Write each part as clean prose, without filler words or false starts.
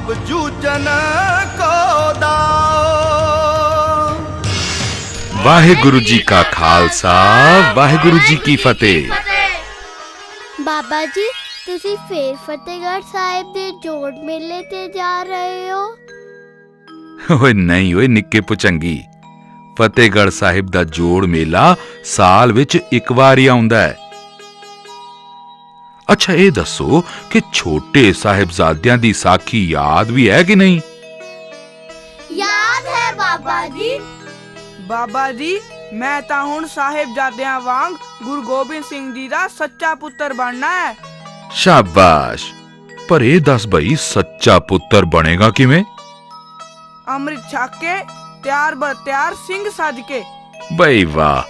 आप जूझन को दाओ। वाहिगुरु जी का खालसा, वाहिगुरु जी की फतेह। बाबा जी ਤੁਸੀਂ ਫੇਰ ਫਤਿਹਗੜ੍ਹ ਸਾਹਿਬ ਦੇ ਜੋੜ ਮੇਲੇ ਤੇ ਜਾ ਰਹੇ ਹੋ? ਓਏ ਨਹੀਂ ਓਏ ਨਿੱਕੇ ਪੁਚੰਗੀ, ਫਤਿਹਗੜ੍ਹ ਸਾਹਿਬ ਦਾ ਜੋੜ ਮੇਲਾ ਸਾਲ ਵਿੱਚ ਇੱਕ ਵਾਰ ਹੀ ਆਉਂਦਾ ਹੈ। ਅੱਛਾ ਇਹ ਦੱਸੋ ਕਿ ਛੋਟੇ ਸਾਹਿਬਜ਼ਾਦਿਆਂ ਦੀ ਸਾਖੀ ਯਾਦ ਵੀ ਹੈ ਕਿ ਨਹੀਂ? ਯਾਦ ਹੈ ਬਾਬਾ ਜੀ। ਬਾਬਾ ਜੀ ਮੈਂ ਤਾਂ ਹੁਣ ਸਾਹਿਬਜ਼ਾਦਿਆਂ ਵਾਂਗ ਗੁਰੂ ਗੋਬਿੰਦ ਸਿੰਘ ਜੀ ਦਾ ਸੱਚਾ ਪੁੱਤਰ ਬਣਨਾ ਹੈ। ਸ਼ਾਬਾਸ਼, ਪਰ ਇਹ ਦੱਸ ਬਈ ਸੱਚਾ ਪੁੱਤਰ ਬਣੇਗਾ ਕਿਵੇਂ? ਅੰਮ੍ਰਿਤ ਛਕ ਕੇ ਤਿਆਰ ਬਰ ਤਿਆਰ ਸਿੰਘ ਸੱਜ ਕੇ। ਬਈ ਵਾਹ,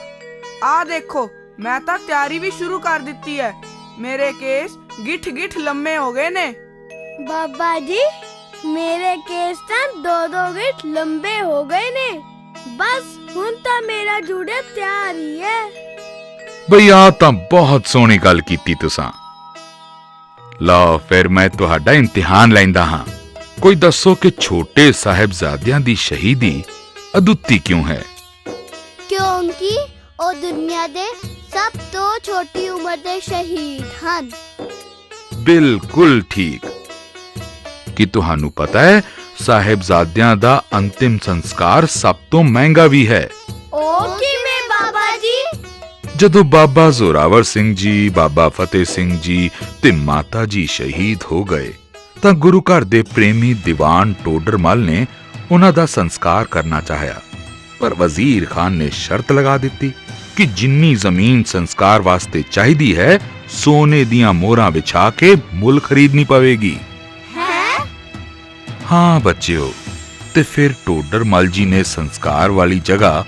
ਆ ਦੇਖੋ ਮੈਂ ਤਾਂ ਤਿਆਰੀ ਵੀ ਸ਼ੁਰੂ ਕਰ ਦਿੱਤੀ ਹੈ। ਮੇਰੇ ਕੇਸ ਗਿੱਠ ਗਿੱਠ ਲੰਮੇ ਹੋ ਗਏ ਨੇ। ਬਾਬਾ ਜੀ ਮੇਰੇ ਕੇਸ ਤਾਂ 2-2 ਗਿੱਠ ਲੰਬੇ ਹੋ ਗਏ ਨੇ। ਬਸ ਹੁਣ ਤਾਂ ਮੇਰਾ ਜੂੜਾ ਤਿਆਰ ਹੀ ਹੈ। ਬਈ ਆ ਤਾਂ ਬਹੁਤ ਸੋਹਣੀ ਗੱਲ ਕੀਤੀ ਤੁਸਾਂ। ਲਓ ਫਿਰ ਮੈਂ ਤੁਹਾਡਾ ਇਮਤਿਹਾਨ ਲੈਂਦਾ ਹਾਂ। ਕੋਈ ਦੱਸੋ ਕਿ ਛੋਟੇ ਸਾਹਿਬਜ਼ਾਦਿਆਂ ਦੀ ਸ਼ਹੀਦੀ ਅਦੁੱਤੀ ਕਿਉਂ ਹੈ? ਕਿਉਂਕਿ ਉਹ ਦੁਨੀਆ ਦੇ ਸਭ ਤੋਂ ਛੋਟੀ ਉਮਰ ਦੇ ਸ਼ਹੀਦ ਹਨ। ਬਿਲਕੁਲ ਠੀਕ। ਕੀ ਤੁਹਾਨੂੰ ਪਤਾ ਹੈ ਸਾਹਿਬਜ਼ਾਦਿਆਂ ਦਾ ਅੰਤਿਮ ਸੰਸਕਾਰ ਸਭ ਤੋਂ ਮਹਿੰਗਾ ਵੀ ਹੈ? ਉਹ ਕਿਵੇਂ ਬਾਬਾ ਜੀ? ਜਦੋਂ ਬਾਬਾ ਜ਼ੋਰਾਵਰ ਸਿੰਘ ਜੀ, ਬਾਬਾ ਫਤਿਹ ਸਿੰਘ ਜੀ ਤੇ ਮਾਤਾ ਜੀ ਸ਼ਹੀਦ ਹੋ ਗਏ ਤਾਂ ਗੁਰੂ ਘਰ ਦੇ ਪ੍ਰੇਮੀ ਦੀਵਾਨ ਟੋਡਰਮਲ ਨੇ ਉਹਨਾਂ ਦਾ ਸੰਸਕਾਰ ਕਰਨਾ ਚਾਹਿਆ, ਪਰ ਵਜ਼ੀਰ ਖਾਨ ਨੇ ਸ਼ਰਤ ਲਗਾ ਦਿੱਤੀ ਕਿ ਜਿੰਨੀ ਜ਼ਮੀਨ ਸੰਸਕਾਰ ਵਾਸਤੇ ਚਾਹੀਦੀ ਹੈ ਸੋਨੇ ਦੀਆਂ ਮੋਹਰਾਂ ਵਿਛਾ ਕੇ ਮੁੱਲ ਖਰੀਦਣੀ ਪਵੇਗੀ। ਹਾਂ ਬੱਚਿਓ, ਤੇ ਫਿਰ ਟੋਡਰਮਲ ਜੀ ਨੇ ਸੰਸਕਾਰ ਵਾਲੀ ਜਗ੍ਹਾ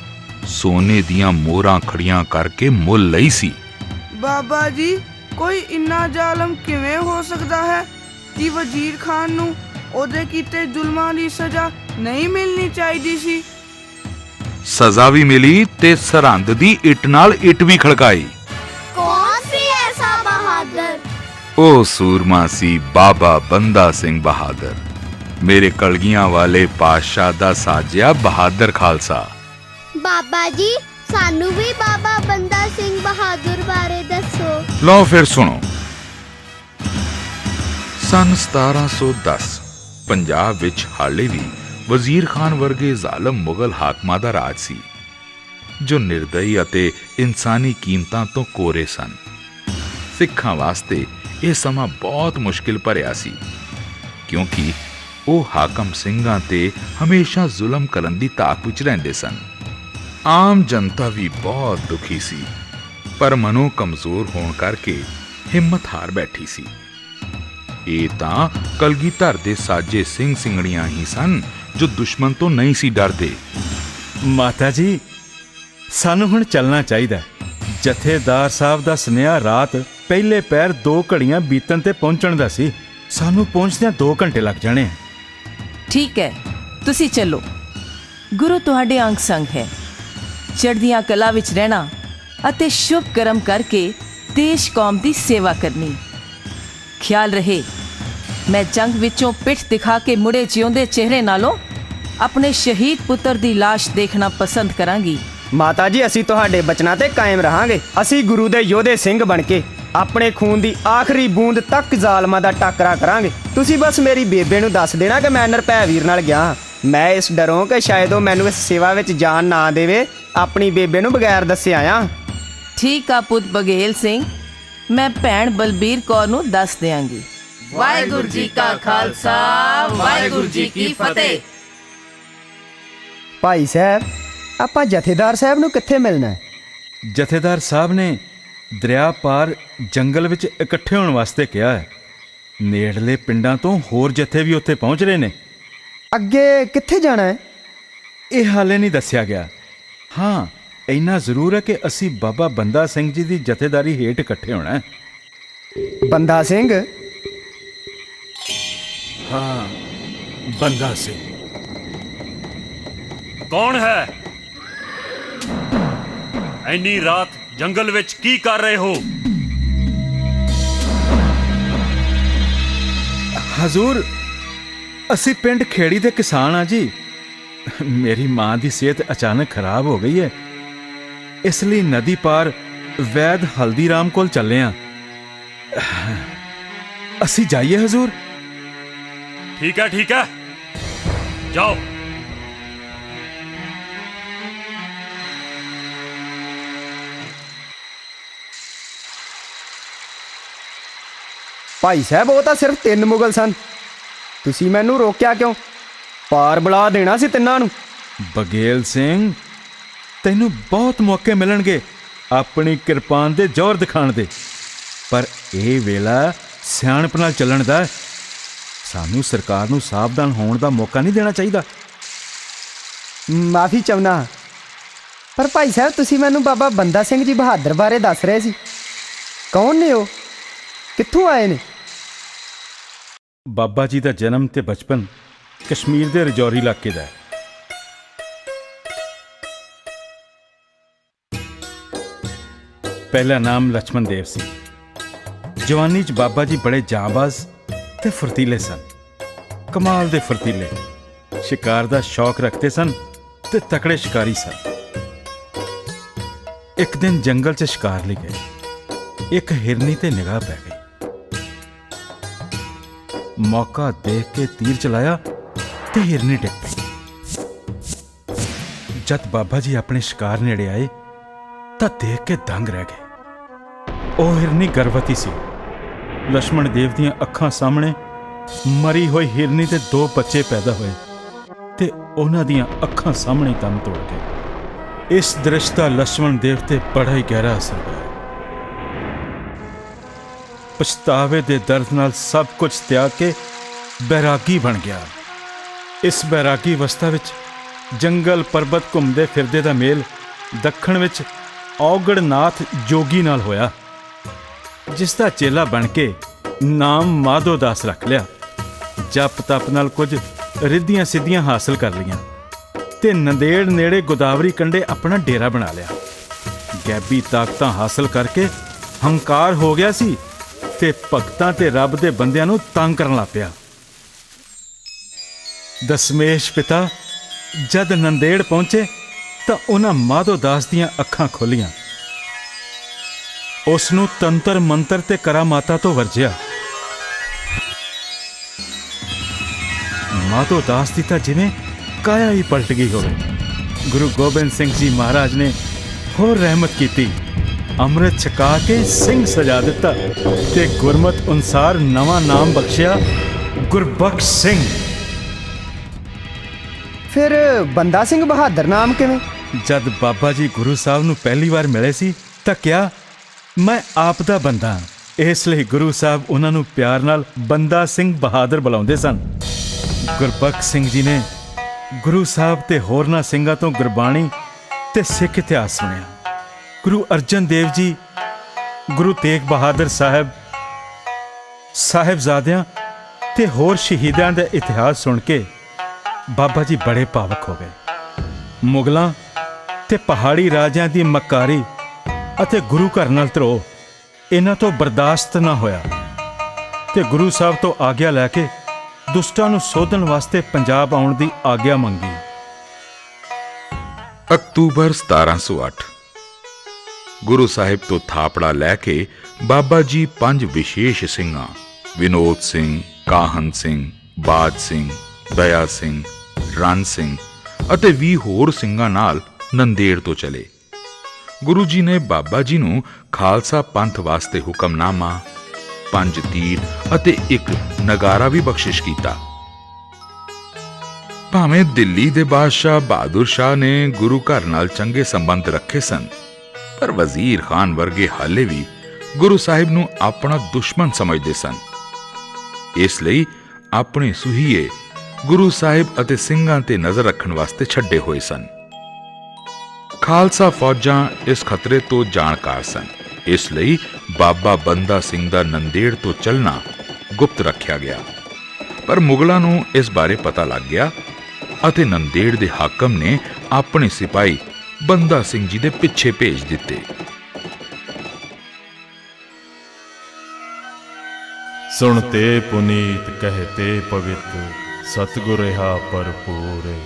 ਸੋਨੇ ਦੀਆਂ ਮੋਹਰਾਂ ਖੜੀਆਂ ਕਰਕੇ ਮੁੱਲ ਲਈ ਸੀ। ਬਾਬਾ ਜੀ ਕੋਈ ਇੰਨਾ ਜ਼ਾਲਮ ਕਿਵੇਂ ਹੋ ਸਕਦਾ ਹੈ ਕਿ ਵਜ਼ੀਰ ਖਾਨ ਨੂੰ ਉਹਦੇ ਕੀਤੇ ਜ਼ੁਲਮਾਂ ਦੀ ਸਜ਼ਾ ਨਹੀਂ ਮਿਲਣੀ ਚਾਹੀਦੀ ਸੀ? ਸਜ਼ਾ ਵੀ ਮਿਲੀ ਤੇ ਸਰਹੰਦ ਦੀ ਇੱਟ ਨਾਲ ਇੱਟ ਵੀ ਖੜਕਾਈ। ਕੌਣ ਸੀ ਐਸਾ ਬਹਾਦਰ? ਉਹ ਸੂਰਮਾ ਸੀ ਬਾਬਾ ਬੰਦਾ ਸਿੰਘ ਬਹਾਦਰ, ਮੇਰੇ ਕਲਗੀਆਂ ਵਾਲੇ ਪਾਤਸ਼ਾਹ ਦਾ ਸਾਜਿਆ ਬਹਾਦਰ ਖਾਲਸਾ। ਬਾਬਾ ਜੀ ਸਾਨੂੰ ਵੀ ਬਾਬਾ ਬੰਦਾ ਸਿੰਘ ਬਹਾਦਰ ਬਾਰੇ ਦੱਸੋ। ਲਓ ਫਿਰ ਸੁਣੋ। ਸਨ 1710 ਪੰਜਾਬ ਵਿੱਚ ਹਾਲੇ ਵੀ ਵਜ਼ੀਰ ਖਾਨ ਵਰਗੇ ਜ਼ਾਲਮ ਮੁਗਲ ਹਾਕਮਾਂ ਦਾ ਰਾਜ ਸੀ, ਜੋ ਨਿਰਦਈ ਅਤੇ ਇਨਸਾਨੀ ਕੀਮਤਾਂ ਤੋਂ ਕੋਰੇ ਸਨ। ਸਿੱਖਾਂ ਵਾਸਤੇ ਇਹ ਸਮਾਂ ਬਹੁਤ ਮੁਸ਼ਕਿਲ ਭਰਿਆ ਸੀ, ਕਿਉਂਕਿ ਉਹ ਹਾਕਮ ਸਿੰਘਾਂ ਤੇ ਹਮੇਸ਼ਾ ਜ਼ੁਲਮ ਕਰਨ ਦੀ ਤਾਕ ਵਿੱਚ ਰਹਿੰਦੇ ਸਨ। ਆਮ ਜਨਤਾ ਵੀ ਬਹੁਤ ਦੁਖੀ ਸੀ, ਪਰ ਮਨੋਂ ਕਮਜ਼ੋਰ ਹੋਣ ਕਰਕੇ ਹਿੰਮਤ ਹਾਰ ਬੈਠੀ ਸੀ। ਇਹ ਤਾਂ ਕਲਗੀਧਰ ਦੇ ਸਾਜੇ ਸਿੰਘ ਸਿੰਘਣੀਆਂ ਹੀ ਸਨ ਜੋ ਦੁਸ਼ਮਣ ਤੋਂ ਨਹੀਂ ਸੀ ਡਰਦੇ। ਮਾਤਾ ਜੀ ਸਾਨੂੰ ਹੁਣ ਚੱਲਣਾ ਚਾਹੀਦਾ। ਜਥੇਦਾਰ ਸਾਹਿਬ ਦਾ ਸੁਨੇਹਾ ਰਾਤ ਪਹਿਲੇ ਪੈਰ 2 ਘੜੀਆਂ ਬੀਤਣ ਤੇ ਪਹੁੰਚਣ ਦਾ ਸੀ। ਸਾਨੂੰ ਪਹੁੰਚਦਿਆਂ 2 ਘੰਟੇ ਲੱਗ ਜਾਣੇ। ਠੀਕ ਹੈ, ਤੁਸੀਂ ਚੱਲੋ। ਗੁਰੂ ਤੁਹਾਡੇ ਅੰਗ ਸੰਗ ਹੈ। ਚੜ੍ਹਦੀਆਂ ਕਲਾ ਵਿੱਚ ਰਹਿਣਾ ਅਤੇ ਸ਼ੁਭ ਕਰਮ ਕਰਕੇ ਦੇਸ਼ ਕੌਮ ਦੀ ਸੇਵਾ ਕਰਨੀ। ਖਿਆਲ ਰਹੇ, ਮੈਂ ਜੰਗ ਵਿੱਚੋਂ ਪਿੱਠ ਦਿਖਾ ਕੇ ਮੁੜੇ ਜਿਉਂਦੇ ਚਿਹਰੇ ਨਾਲੋਂ ਆਪਣੇ ਸ਼ਹੀਦ ਪੁੱਤਰ ਦੀ ਲਾਸ਼ ਦੇਖਣਾ ਪਸੰਦ ਕਰਾਂਗੀ। ਮਾਤਾ ਜੀ ਅਸੀਂ ਤੁਹਾਡੇ ਬਚਨਾਂ ਤੇ ਕਾਇਮ ਰਹਾਂਗੇ। ਅਸੀਂ ਗੁਰੂ ਦੇ ਯੋਧੇ ਸਿੰਘ ਬਣ ਕੇ ਆਪਣੇ ਖੂਨ ਦੀ ਆਖਰੀ ਬੂੰਦ ਤੱਕ ਜ਼ਾਲਮਾਂ ਦਾ ਟਾਕਰਾ ਕਰਾਂਗੇ। ਤੁਸੀਂ ਬਸ ਮੇਰੀ ਬੇਬੇ ਨੂੰ ਦੱਸ ਦੇਣਾ ਕਿ ਮੈਂ ਨਿਰਭੈ ਵੀਰ ਨਾਲ ਗਿਆ। ਮੈਂ ਇਸ ਡਰੋਂ ਕਿ ਸ਼ਾਇਦ ਉਹ ਮੈਨੂੰ ਇਸ ਸੇਵਾ ਵਿੱਚ ਜਾਨ ਨਾ ਦੇਵੇ, ਆਪਣੀ ਬੇਬੇ ਨੂੰ ਬਗੈਰ ਦੱਸੇ ਆਇਆ। ਠੀਕ ਆ ਪੁੱਤ ਬਘੇਲ ਸਿੰਘ, ਮੈਂ ਭੈਣ ਬਲਬੀਰ ਕੌਰ ਨੂੰ ਦੱਸ ਦਿਆਂਗੀ। ਵਾਹਿਗੁਰੂ ਜੀ ਕਾ ਖਾਲਸਾ, ਵਾਹਿਗੁਰੂ ਜੀ ਕੀ ਫਤਿਹ। ਭਾਈ ਸਾਹਿਬ ਆਪਾਂ ਜਥੇਦਾਰ ਸਾਹਿਬ ਨੂੰ ਕਿੱਥੇ ਮਿਲਣਾ ਹੈ? ਜਥੇਦਾਰ ਸਾਹਿਬ ਨੇ ਦਰਿਆ ਪਾਰ ਜੰਗਲ ਵਿੱਚ ਇਕੱਠੇ ਹੋਣ ਵਾਸਤੇ ਕਿਹਾ ਹੈ। ਨੇੜਲੇ ਪਿੰਡਾਂ ਤੋਂ ਹੋਰ ਜਥੇ ਵੀ ਉੱਥੇ ਪਹੁੰਚ ਰਹੇ ਨੇ। ਅੱਗੇ ਕਿੱਥੇ ਜਾਣਾ ਹੈ? ਇਹ ਹਾਲੇ ਨਹੀਂ ਦੱਸਿਆ ਗਿਆ। ਹਾਂ ਇੰਨਾ ਜ਼ਰੂਰ ਹੈ ਕਿ ਅਸੀਂ ਬਾਬਾ ਬੰਦਾ ਸਿੰਘ ਜੀ ਦੀ ਜਥੇਦਾਰੀ ਹੇਠ ਇਕੱਠੇ ਹੋਣਾ ਹੈ। ਬੰਦਾ ਸਿੰਘ? ਹਾਂ ਬੰਦਾ ਸਿੰਘ। ਕੌਣ ਹੈ? ਐਨੀ ਰਾਤ ਜੰਗਲ ਵਿੱਚ ਕੀ ਕਰ ਰਹੇ ਹੋ? ਹਜ਼ੂਰ ਅਸੀਂ ਪਿੰਡ ਖੇੜੀ ਦੇ ਕਿਸਾਨ ਆ ਜੀ। ਮੇਰੀ ਮਾਂ ਦੀ ਸਿਹਤ ਅਚਾਨਕ ਖਰਾਬ ਹੋ ਗਈ ਹੈ, ਇਸ ਲਈ ਨਦੀ ਪਾਰ ਵੈਦ ਹਲਦੀਰਾਮ ਕੋਲ ਚੱਲੇ ਆ। ਅਸੀਂ ਜਾਈਏ ਹਜ਼ੂਰ? ठीक है जाओ। ਭਾਈ ਸਾਹਿਬ ਉਹ ਤਾਂ ਸਿਰਫ 3 ਮੁਗਲ ਸਨ, ਤੁਸੀਂ ਮੈਨੂੰ ਰੋਕਿਆ ਕਿਉਂ? ਪਾਰ ਬੁਲਾ ਦੇਣਾ ਸੀ ਤਿੰਨਾਂ ਨੂੰ। ਬਗੇਲ ਸਿੰਘ, ਤੈਨੂੰ ਬਹੁਤ ਮੌਕੇ ਮਿਲਣਗੇ ਆਪਣੀ ਕਿਰਪਾਨ ਦੇ ਜ਼ੋਰ ਦਿਖਾਉਣ ਦੇ, ਪਰ ਇਹ ਵੇਲਾ ਸਿਆਣਪ ਨਾਲ ਚੱਲਣ ਦਾ ਹੈ। ਸਾਨੂੰ ਸਰਕਾਰ ਨੂੰ ਸਾਵਧਾਨ ਹੋਣ ਦਾ ਮੌਕਾ ਨਹੀਂ ਦੇਣਾ ਚਾਹੀਦਾ। ਮਾਫੀ ਚਾਹੁੰਦਾ, ਪਰ ਭਾਈ ਸਾਹਿਬ ਤੁਸੀਂ ਮੈਨੂੰ ਬਾਬਾ ਬੰਦਾ ਸਿੰਘ ਜੀ ਬਹਾਦਰ ਬਾਰੇ ਦੱਸ ਰਹੇ ਸੀ। ਕੌਣ ਨੇ ਉਹ? ਕਿੱਥੋਂ ਆਏ ਨੇ? ਬਾਬਾ ਜੀ ਦਾ ਜਨਮ ਤੇ ਬਚਪਨ ਕਸ਼ਮੀਰ ਦੇ ਰਜੌਰੀ ਇਲਾਕੇ ਦਾ ਹੈ। ਪਹਿਲਾ ਨਾਮ ਲਛਮਣ ਦੇਵ ਸੀ। ਜਵਾਨੀ 'ਚ ਬਾਬਾ ਜੀ ਬੜੇ ਜਾਂਬਾਜ਼ ਤੇ ਫੁਰਤੀਲੇ ਸਨ, ਕਮਾਲ ਦੇ ਫੁਰਤੀਲੇ। ਸ਼ਿਕਾਰ ਦਾ ਸ਼ੌਕ ਰੱਖਦੇ ਸਨ ਤੇ ਤਕੜੇ ਸ਼ਿਕਾਰੀ ਸਨ। ਇੱਕ ਦਿਨ ਜੰਗਲ 'ਚ ਸ਼ਿਕਾਰ ਲਈ ਗਏ। ਇੱਕ ਹਿਰਨੀ ਤੇ ਨਿਗਾਹ ਪੈ ਗਈ। ਮੌਕਾ ਦੇਖ ਕੇ ਤੀਰ ਚਲਾਇਆ ਤੇ ਹਿਰਨੀ ਡਿੱਗ ਪਈ। ਜਦ ਬਾਬਾ ਜੀ ਆਪਣੇ ਸ਼ਿਕਾਰ ਨੇੜੇ ਆਏ ਤਾਂ ਦੇਖ ਕੇ ਦੰਗ ਰਹਿ ਗਏ। ਉਹ ਹਿਰਨੀ ਗਰਭਵਤੀ ਸੀ। ਲਛਮਣ ਦੇਵ ਦੀਆਂ ਅੱਖਾਂ ਸਾਹਮਣੇ ਮਰੀ ਹੋਈ ਹਿਰਨੀ ਤੇ 2 ਬੱਚੇ ਪੈਦਾ ਹੋਏ ਤੇ ਉਹਨਾਂ ਦੀਆਂ ਅੱਖਾਂ ਸਾਹਮਣੇ ਦਮ ਤੋੜ ਗਏ। ਇਸ ਦ੍ਰਿਸ਼ ਦਾ ਲਛਮਣ ਦੇਵ ਤੇ ਬੜਾ ਹੀ ਗਹਿਰਾ ਅਸਰ ਹੋਇਆ। ਪਛਤਾਵੇ ਦੇ ਦਰਦ ਨਾਲ ਸਭ ਕੁਝ ਤਿਆਗ ਕੇ ਬੈਰਾਗੀ ਬਣ ਗਿਆ। ਇਸ ਬੈਰਾਗੀ ਅਵਸਥਾ ਵਿੱਚ ਜੰਗਲ ਪਰਬਤ ਘੁੰਮਦੇ ਫਿਰਦੇ ਦਾ ਮੇਲ ਦੱਖਣ ਵਿੱਚ ਔਗੜਨਾਥ ਜੋਗੀ ਨਾਲ ਹੋਇਆ, ਜਿਸ ਦਾ ਚੇਲਾ ਬਣ ਕੇ ਨਾਮ ਮਾਧੋ ਦਾਸ ਰੱਖ ਲਿਆ। ਜਪ ਤਪ ਨਾਲ ਕੁਝ ਰਿੱਧੀਆਂ ਸਿੱਧੀਆਂ ਹਾਸਲ ਕਰ ਲਈਆਂ ਤੇ ਨੰਦੇੜ ਨੇੜੇ ਗੋਦਾਵਰੀ ਕੰਢੇ ਆਪਣਾ ਡੇਰਾ ਬਣਾ ਲਿਆ। ਗੈਬੀ ਤਾਕਤਾਂ ਹਾਸਲ ਕਰਕੇ ਹੰਕਾਰ ਹੋ ਗਿਆ ਸੀ ਤੇ ਭਗਤਾਂ ਤੇ ਰੱਬ ਦੇ ਬੰਦਿਆਂ ਨੂੰ ਤੰਗ ਕਰਨ ਲੱਗ ਪਿਆ। ਦਸਮੇਸ਼ ਪਿਤਾ ਜਦ ਨੰਦੇੜ ਪਹੁੰਚੇ ਤਾਂ ਉਹਨਾਂ ਮਾਧੋ ਦਾਸ ਦੀਆਂ ਅੱਖਾਂ ਖੋਲੀਆਂ। ਉਸ ਨੂੰ ਤੰਤਰ ਮੰਤਰ ਤੇ ਕਰਾਮਾਤਾਂ ਤੋਂ ਵਰਜਿਆ। ਮਾਧੋ ਦਾਸ ਦੀ ਤਾਂ ਜਿਵੇਂ ਕਾਇਆ ਹੀ ਪਲਟ ਗਈ ਹੋਵੇ। ਗੁਰੂ ਗੋਬਿੰਦ ਸਿੰਘ ਜੀ ਮਹਾਰਾਜ ਨੇ ਹੋਰ ਰਹਿਮਤ ਕੀਤੀ। ਅੰਮ੍ਰਿਤ ਛਕਾ ਕੇ ਸਿੰਘ ਸਜਾ ਦਿੱਤਾ ਤੇ ਗੁਰਮਤ ਅਨੁਸਾਰ ਨਵਾਂ ਨਾਮ ਬਖਸ਼ਿਆ, ਗੁਰਬਖਸ਼ ਸਿੰਘ। ਫਿਰ ਬੰਦਾ ਸਿੰਘ ਬਹਾਦਰ ਨਾਮ ਕਿਵੇਂ? ਜਦ ਬਾਬਾ ਜੀ ਗੁਰੂ ਸਾਹਿਬ ਨੂੰ ਪਹਿਲੀ ਵਾਰ ਮਿਲੇ ਸੀ ਤਾਂ ਕਿਹਾ, ਮੈਂ ਆਪ ਦਾ ਬੰਦਾ ਹਾਂ। ਇਸ ਲਈ ਗੁਰੂ ਸਾਹਿਬ ਉਹਨਾਂ ਨੂੰ ਪਿਆਰ ਨਾਲ ਬੰਦਾ ਸਿੰਘ ਬਹਾਦਰ ਬੁਲਾਉਂਦੇ ਸਨ। ਗੁਰਬਖਸ਼ ਸਿੰਘ ਜੀ ਨੇ ਗੁਰੂ ਸਾਹਿਬ ਤੇ ਹੋਰਨਾਂ ਸਿੰਘਾਂ ਤੋਂ ਗੁਰਬਾਣੀ ਤੇ ਸਿੱਖ ਇਤਿਹਾਸ ਸੁਣਿਆ। ਗੁਰੂ ਅਰਜਨ ਦੇਵ ਜੀ, ਗੁਰੂ ਤੇਗ ਬਹਾਦਰ ਸਾਹਿਬ, ਸਾਹਿਬਜ਼ਾਦਿਆਂ ਤੇ ਹੋਰ ਸ਼ਹੀਦਾਂ ਦਾ ਇਤਿਹਾਸ ਸੁਣ ਕੇ ਬਾਬਾ ਜੀ ਬੜੇ ਭਾਵਕ ਹੋ ਗਏ। ਮੁਗਲਾਂ ਤੇ ਪਹਾੜੀ ਰਾਜਿਆਂ ਦੀ ਮੱਕਾਰੀ ਅਤੇ ਗੁਰੂ ਘਰ ਨਾਲ ਧਰੋਹ ਇਹਨਾਂ ਤੋਂ ਬਰਦਾਸ਼ਤ ਨਾ ਹੋਇਆ ਤੇ ਗੁਰੂ ਸਾਹਿਬ ਤੋਂ ਆਗਿਆ ਲੈ ਕੇ ਦੁਸ਼ਟਾਂ ਨੂੰ ਸੋਧਣ ਵਾਸਤੇ ਪੰਜਾਬ ਆਉਣ ਦੀ ਆਗਿਆ ਮੰਗੀ। ਅਕਤੂਬਰ 1708 ਗੁਰੂ ਸਾਹਿਬ ਤੋਂ ਥਾਪੜਾ ਲੈ ਕੇ ਬਾਬਾ ਜੀ 5 ਵਿਸ਼ੇਸ਼ ਸਿੰਘਾਂ ਵਿਨੋਦ ਸਿੰਘ, ਕਾਹਨ ਸਿੰਘ, ਬਾਜ ਸਿੰਘ, ਦਇਆ ਸਿੰਘ, ਰਣ ਸਿੰਘ ਅਤੇ 20 ਹੋਰ ਸਿੰਘਾਂ ਨਾਲ ਨੰਦੇੜ ਤੋਂ ਚਲੇ। ਗੁਰੂ ਜੀ ਨੇ ਬਾਬਾ ਜੀ ਨੂੰ ਖਾਲਸਾ ਪੰਥ ਵਾਸਤੇ ਹੁਕਮਨਾਮਾ, 5 ਤੀਰ ਅਤੇ 1 ਨਗਾਰਾ ਵੀ ਬਖਸ਼ਿਸ਼ ਕੀਤਾ। ਭਾਵੇਂ ਦਿੱਲੀ ਦੇ ਬਾਦਸ਼ਾਹ ਬਹਾਦਰ ਸ਼ਾਹ ਨੇ ਗੁਰੂ ਘਰ ਨਾਲ ਚੰਗੇ ਸੰਬੰਧ ਰੱਖੇ ਸਨ, ਪਰ ਵਜ਼ੀਰ ਖਾਨ ਵਰਗੇ ਹਾਲੇ ਵੀ ਗੁਰੂ ਸਾਹਿਬ ਨੂੰ ਆਪਣਾ ਦੁਸ਼ਮਣ ਸਮਝਦੇ ਸਨ। ਇਸ ਲਈ ਆਪਣੇ ਸੁਹੀਏ ਗੁਰੂ ਸਾਹਿਬ ਅਤੇ ਸਿੰਘਾਂ ਤੇ ਨਜ਼ਰ ਰੱਖਣ ਵਾਸਤੇ ਛੱਡੇ ਹੋਏ ਸਨ। ਖਾਲਸਾ ਫੌਜਾਂ ਇਸ ਖਤਰੇ ਤੋਂ ਜਾਣਕਾਰ ਸਨ, ਇਸ ਲਈ ਬਾਬਾ ਬੰਦਾ ਸਿੰਘ ਦਾ ਨੰਦੇੜ ਤੋਂ ਚੱਲਣਾ ਗੁਪਤ ਰੱਖਿਆ ਗਿਆ। ਪਰ ਮੁਗਲਾਂ ਨੂੰ ਇਸ ਬਾਰੇ ਪਤਾ ਲੱਗ ਗਿਆ ਅਤੇ ਨੰਦੇੜ ਦੇ ਹਾਕਮ ਨੇ ਆਪਣੇ ਸਿਪਾਹੀ ਬੰਦਾ ਸਿੰਘ ਜੀ ਦੇ ਪਿੱਛੇ ਭੇਜ ਦਿੱਤੇ। ਸੁਣਤੇ ਪੁਨੀਤ ਕਹਤੇ ਪਵਿੱਤ, ਸਤਿਗੁਰ ਰਹਾ ਭਰਪੂਰੇ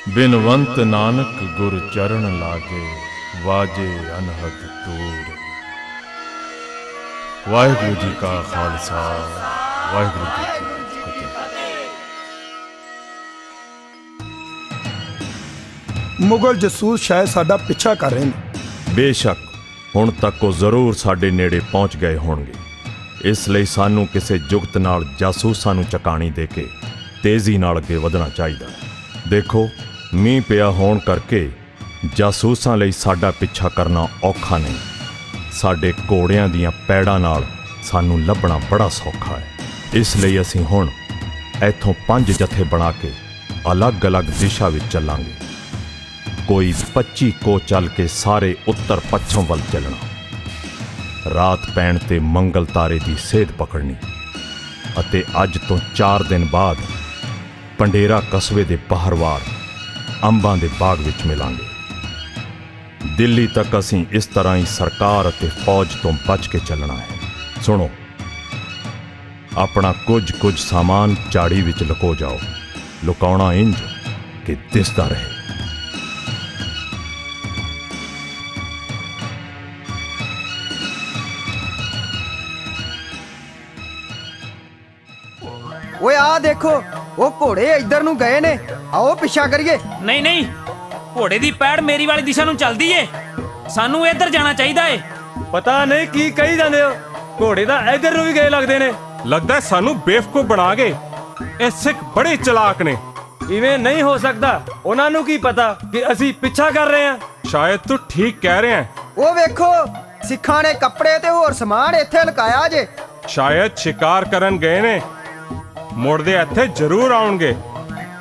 ਬਿਨਵੰਤ ਨਾਨਕ ਗੁਰ ਚਰਨ ਲਾਗੇ ਵਾਜੇ ਅਨਹਦ ਤੂਰ। ਵਾਹਿਗੁਰੂ ਜੀ ਕਾ ਖਾਲਸਾ ਵਾਹਿਗੁਰੂ ਜੀ ਕੀ ਫਤਿਹ। ਮੁਗਲ ਜਸੂਸ ਸ਼ਾਇਦ ਸਾਡਾ ਪਿੱਛਾ ਕਰ ਰਹੇ ਨੇ। ਬੇਸ਼ੱਕ ਹੁਣ ਤੱਕ ਉਹ ਜ਼ਰੂਰ ਸਾਡੇ ਨੇੜੇ ਪਹੁੰਚ ਗਏ ਹੋਣਗੇ। ਇਸ ਲਈ ਸਾਨੂੰ ਕਿਸੇ ਜੁਗਤ ਨਾਲ ਜਾਸੂਸਾਂ ਨੂੰ ਚਕਾਣੀ ਦੇ ਕੇ ਤੇਜ਼ੀ ਨਾਲ ਅੱਗੇ ਵਧਣਾ ਚਾਹੀਦਾ। ਦੇਖੋ, ਮੀਂਹ ਪਿਆ ਹੋਣ ਕਰਕੇ ਜਾਸੂਸਾਂ ਲਈ ਸਾਡਾ ਪਿੱਛਾ ਕਰਨਾ ਔਖਾ ਨਹੀਂ। ਸਾਡੇ ਘੋੜਿਆਂ ਦੀਆਂ ਪੈੜਾਂ ਨਾਲ ਸਾਨੂੰ ਲੱਭਣਾ ਬੜਾ ਸੌਖਾ ਹੈ। ਇਸ ਲਈ ਅਸੀਂ ਹੁਣ ਇੱਥੋਂ 5 ਜਥੇ ਬਣਾ ਕੇ ਅਲੱਗ-ਅਲੱਗ ਦਿਸ਼ਾ ਵਿੱਚ ਚੱਲਾਂਗੇ। ਕੋਈ 25 ਕੋ ਚੱਲ ਕੇ ਸਾਰੇ ਉੱਤਰ ਪੱਛਮ ਵੱਲ ਚੱਲਣਾ। ਰਾਤ ਪੈਣ ਤੇ ਮੰਗਲ ਤਾਰੇ ਦੀ ਸੇਧ ਪਕੜਨੀ ਅਤੇ ਅੱਜ ਤੋਂ 4 ਦਿਨ ਬਾਅਦ ਪੰਡੇਰਾ ਕਸਬੇ ਦੇ ਬਾਹਰਵਾਰ ਅੰਬਾਂ ਦੇ ਬਾਗ ਵਿੱਚ ਮਿਲਾਂਗੇ। ਦਿੱਲੀ ਤੱਕ ਅਸੀਂ ਇਸ ਤਰ੍ਹਾਂ ਹੀ ਸਰਕਾਰ ਅਤੇ ਫੌਜ ਤੋਂ ਬਚ ਕੇ ਚੱਲਣਾ ਹੈ। ਸੁਣੋ, ਆਪਣਾ ਕੁਝ ਸਾਮਾਨ ਝਾੜੀ ਵਿੱਚ ਲੁਕੋ ਜਾਓ। ਲੁਕਾਉਣਾ ਇੰਜ ਕਿ ਦਿਸਦਾ ਰਹੇ। ਓਏ ਆ ਦੇਖੋ, ਉਹ ਘੋੜੇ ਇੱਧਰ ਨੂੰ ਗਏ ਨੇ। ਆਓ ਪਿੱਛਾ ਕਰੀਏ। ਨਹੀਂ ਨਹੀਂ, ਘੋੜੇ ਦੀ ਪੈੜ ਮੇਰੀ ਵਾਲੀ ਦਿਸ਼ਾ ਨੂੰ ਚੱਲਦੀ ਏ। ਸਾਨੂੰ ਇੱਧਰ ਜਾਣਾ ਚਾਹੀਦਾ ਏ। ਪਤਾ ਨਹੀਂ ਕੀ ਕਹੀ ਜਾਂਦੇ ਹੋ। ਘੋੜੇ ਤਾਂ ਇੱਧਰ ਨੂੰ ਵੀ ਗਏ ਲੱਗਦੇ ਨੇ। ਲੱਗਦਾ ਸਾਨੂੰ ਬੇਵਕੂਫ ਬਣਾ ਗਏ। ਇਹ ਸਿੱਖ ਬੜੇ ਚਲਾਕ ਨੇ। ਇਵੇਂ ਨਹੀਂ ਹੋ ਸਕਦਾ। ਉਹਨਾਂ ਨੂੰ ਕੀ ਪਤਾ ਕਿ ਅਸੀਂ ਪਿੱਛਾ ਕਰ ਰਹੇ ਹਾਂ। ਸ਼ਾਇਦ ਤੂੰ ਠੀਕ ਕਹਿ ਰਿਹਾ ਹੈ। ਉਹ ਵੇਖੋ, ਸਿੱਖਾਂ ਨੇ ਕੱਪੜੇ ਤੇ ਹੋਰ ਸਮਾਨ ਇੱਥੇ ਲੁਕਾਇਆ ਜੇ। ਸ਼ਾਇਦ ਸ਼ਿਕਾਰ ਕਰਨ ਗਏ ਨੇ। ਮੁੜਦੇ ਇੱਥੇ ਜ਼ਰੂਰ ਆਉਣਗੇ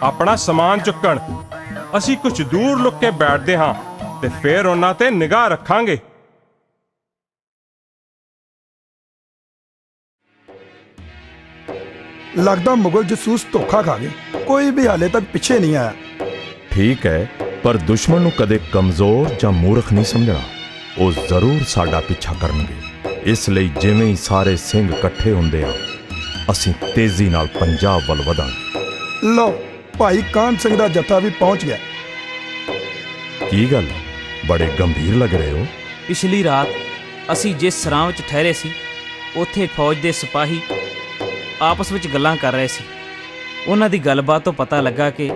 ਆਪਣਾ ਸਮਾਨ ਚੁੱਕਣ। ਅਸੀਂ ਕੁਝ ਦੂਰ ਲੁੱਕ ਕੇ ਬੈਠਦੇ ਹਾਂ ਤੇ ਫਿਰ ਉਹਨਾਂ ਤੇ ਨਿਗਾਹ ਰੱਖਾਂਗੇ। ਲੱਗਦਾ ਮੁਗਲ ਜਸੂਸ ਧੋਖਾ ਖਾ ਗਏ। ਕੋਈ ਵੀ ਹਾਲੇ ਤੱਕ ਪਿੱਛੇ ਨਹੀਂ ਆਇਆ। ਠੀਕ ਹੈ, ਪਰ ਦੁਸ਼ਮਣ ਨੂੰ ਕਦੇ ਕਮਜ਼ੋਰ ਜਾਂ ਮੂਰਖ ਨਹੀਂ ਸਮਝਣਾ। ਉਹ ਜ਼ਰੂਰ ਸਾਡਾ ਪਿੱਛਾ ਕਰਨਗੇ। ਇਸ ਲਈ ਜਿਵੇਂ ਹੀ ਸਾਰੇ ਸਿੰਘ ਇਕੱਠੇ ਹੁੰਦੇ ਆ, ਅਸੀਂ ਤੇਜ਼ੀ ਨਾਲ ਪੰਜਾਬ ਵੱਲ ਵਧਾਂਗੇ। ਲਓ, ਭਾਈ ਕਾਹਨ ਸਿੰਘ ਦਾ ਜੱਥਾ ਵੀ ਪਹੁੰਚ ਗਿਆ। ਕੀ ਗੱਲ, ਬੜੇ ਗੰਭੀਰ ਲੱਗ ਰਹੇ ਹੋ। ਪਿਛਲੀ ਰਾਤ ਅਸੀਂ ਜਿਸ ਸਰਾਂ ਵਿੱਚ ਠਹਿਰੇ ਸੀ, ਉੱਥੇ ਫੌਜ ਦੇ ਸਿਪਾਹੀ ਆਪਸ ਵਿੱਚ ਗੱਲਾਂ ਕਰ ਰਹੇ ਸੀ। ਉਹਨਾਂ ਦੀ ਗੱਲਬਾਤ ਤੋਂ ਪਤਾ ਲੱਗਾ ਕਿ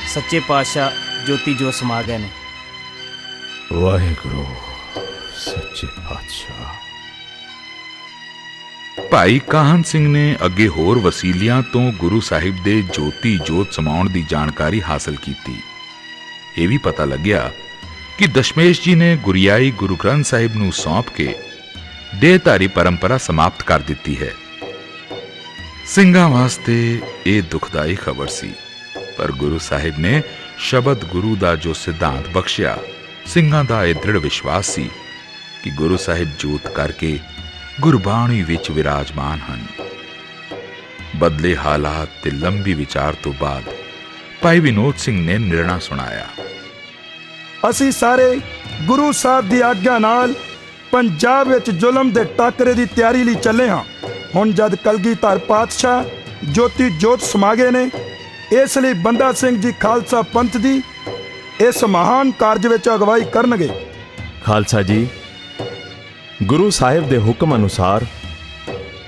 ਸੱਚੇ ਪਾਤਸ਼ਾਹ ਜੋਤੀ ਜੋਤ ਸਮਾ ਗਏ ਨੇ। ਵਾਹਿਗੁਰੂ ਸੱਚੇ ਪਾਤਸ਼ਾਹ। ਭਾਈ ਕਾਹਨ ਸਿੰਘ ਨੇ ਅੱਗੇ ਹੋਰ ਵਸੀਲਿਆਂ ਤੋਂ ਗੁਰੂ ਸਾਹਿਬ ਦੇ ਜੋਤੀ ਜੋਤ ਸਮਾਉਣ ਦੀ ਜਾਣਕਾਰੀ ਹਾਸਲ ਕੀਤੀ। ਇਹ ਵੀ ਪਤਾ ਲੱਗਿਆ ਕਿ ਦਸ਼ਮੇਸ਼ ਜੀ ਨੇ ਗੁਰਿਆਈ ਗੁਰੂ ਗ੍ਰੰਥ ਸਾਹਿਬ ਨੂੰ ਸੌਂਪ ਕੇ ਦੇਹਧਾਰੀ ਪਰੰਪਰਾ ਸਮਾਪਤ ਕਰ ਦਿੱਤੀ ਹੈ। ਸਿੰਘਾਂ ਵਾਸਤੇ ਇਹ ਦੁਖਦਾਈ ਖਬਰ ਸੀ, ਪਰ ਗੁਰੂ ਸਾਹਿਬ ਨੇ ਸ਼ਬਦ ਗੁਰੂ ਦਾ ਜੋ ਸਿਧਾਂਤ ਬਖਸ਼ਿਆ, ਸਿੰਘਾਂ ਦਾ ਇਹ ਦ੍ਰਿੜ ਵਿਸ਼ਵਾਸ ਸੀ ਕਿ ਗੁਰੂ ਸਾਹਿਬ ਜੋਤ ਕਰਕੇ ਗੁਰਬਾਣੀ ਵਿੱਚ ਵਿਰਾਜਮਾਨ ਹਨ। ਬਦਲੇ ਹਾਲਾਤ ਤੇ ਲੰਬੀ ਵਿਚਾਰ ਤੋਂ ਬਾਅਦ ਭਾਈ ਵਿਨੋਦ ਸਿੰਘ ਨੇ ਨਿਰਣਾ ਸੁਣਾਇਆ। ਅਸੀਂ ਸਾਰੇ ਗੁਰੂ ਸਾਹਿਬ ਦੀ ਆਗਿਆ ਨਾਲ ਪੰਜਾਬ ਵਿੱਚ ਜ਼ੁਲਮ ਦੇ ਟਾਕਰੇ ਦੀ ਤਿਆਰੀ ਲਈ ਚੱਲੇ ਹਾਂ। ਹੁਣ ਜਦ ਕਲਗੀਧਰ ਪਾਤਸ਼ਾਹ ਜੋਤੀ ਜੋਤ ਸਮਾ ਗਏ ਨੇ, ਇਸ ਲਈ ਬੰਦਾ ਸਿੰਘ ਜੀ ਖਾਲਸਾ ਪੰਥ ਦੀ ਇਸ ਮਹਾਨ ਕਾਰਜ ਵਿੱਚ ਅਗਵਾਈ ਕਰਨਗੇ। ਖਾਲਸਾ ਜੀ, ਗੁਰੂ ਸਾਹਿਬ ਦੇ ਹੁਕਮ ਅਨੁਸਾਰ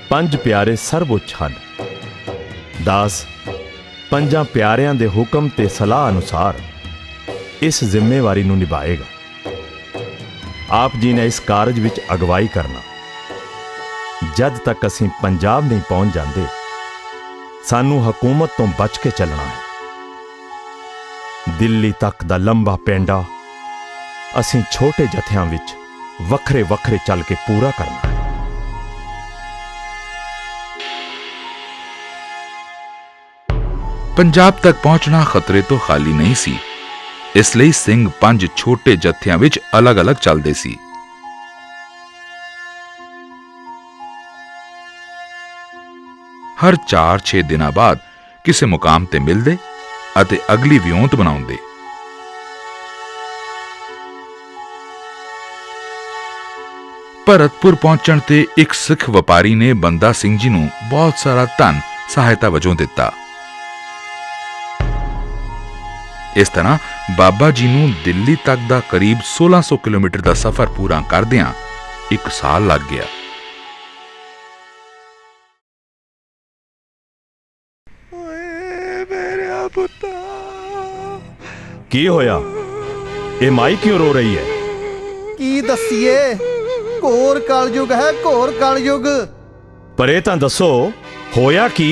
5 ਪਿਆਰੇ ਸਰਵਉੱਚ ਹਨ। ਦਾਸ ਪੰਜਾਂ ਪਿਆਰਿਆਂ ਦੇ ਹੁਕਮ ਤੇ ਸਲਾਹ ਅਨੁਸਾਰ ਇਸ ਜ਼ਿੰਮੇਵਾਰੀ ਨੂੰ ਨਿਭਾਏਗਾ। ਆਪ ਜੀ ਨੇ ਇਸ ਕਾਰਜ ਵਿੱਚ ਅਗਵਾਈ ਕਰਨਾ। ਜਦ ਤੱਕ ਅਸੀਂ ਪੰਜਾਬ ਨਹੀਂ ਪਹੁੰਚ ਜਾਂਦੇ, ਸਾਨੂੰ ਹਕੂਮਤ ਤੋਂ ਬਚ ਕੇ ਚੱਲਣਾ ਹੈ। ਦਿੱਲੀ ਤੱਕ ਦਾ ਲੰਬਾ ਪੈਂਡਾ ਅਸੀਂ ਛੋਟੇ ਜਥਿਆਂ ਵਿੱਚ ਵੱਖਰੇ ਵੱਖਰੇ ਚੱਲ ਕੇ ਪੂਰਾ ਕਰਨਾ ਹੈ। ਪੰਜਾਬ ਤੱਕ ਪਹੁੰਚਣਾ ਖਤਰੇ ਤੋਂ ਖਾਲੀ ਨਹੀਂ ਸੀ। ਇਸ ਲਈ ਸਿੰਘ 5 ਛੋਟੇ ਜਥਿਆਂ ਵਿੱਚ ਅਲੱਗ-ਅਲੱਗ ਚੱਲਦੇ ਸੀ। ਹਰ 4-6 ਦਿਨਾਂ ਬਾਅਦ ਕਿਸੇ ਮੁਕਾਮ ਤੇ ਮਿਲਦੇ ਅਤੇ ਅਗਲੀ ਵਿਉਂਤ ਬਣਾਉਂਦੇ। ਭਰਤਪੁਰ ਪਹੁੰਚਣ ਤੇ ਇੱਕ ਸਿੱਖ ਵਪਾਰੀ ਨੇ ਬੰਦਾ ਸਿੰਘ ਜੀ ਨੂੰ ਬਹੁਤ ਸਾਰਾ ਧਨ ਸਹਾਇਤਾ ਵਜੋਂ ਦਿੱਤਾ। ਇਸ ਤਰ੍ਹਾਂ ਬਾਬਾ ਜੀ ਨੂੰ ਦਿੱਲੀ ਤੱਕ ਦਾ ਕਰੀਬ 1600 ਕਿਲੋਮੀਟਰ ਦਾ ਸਫ਼ਰ ਪੂਰਾ ਕਰਦਿਆਂ 1 ਸਾਲ ਲੱਗ ਗਿਆ। ਕੀ ਹੋਇਆ? ਇਹ ਮਾਈ ਕਿਉਂ ਰੋ ਰਹੀ ਹੈ? ਕੀ ਦੱਸੀਏ, ਘੋਰ ਕਲਯੁਗ ਹੈ, ਘੋਰ ਕਲਯੁਗ। ਪਰ ਇਹ ਤਾਂ ਦੱਸੋ ਹੋਇਆ ਕੀ?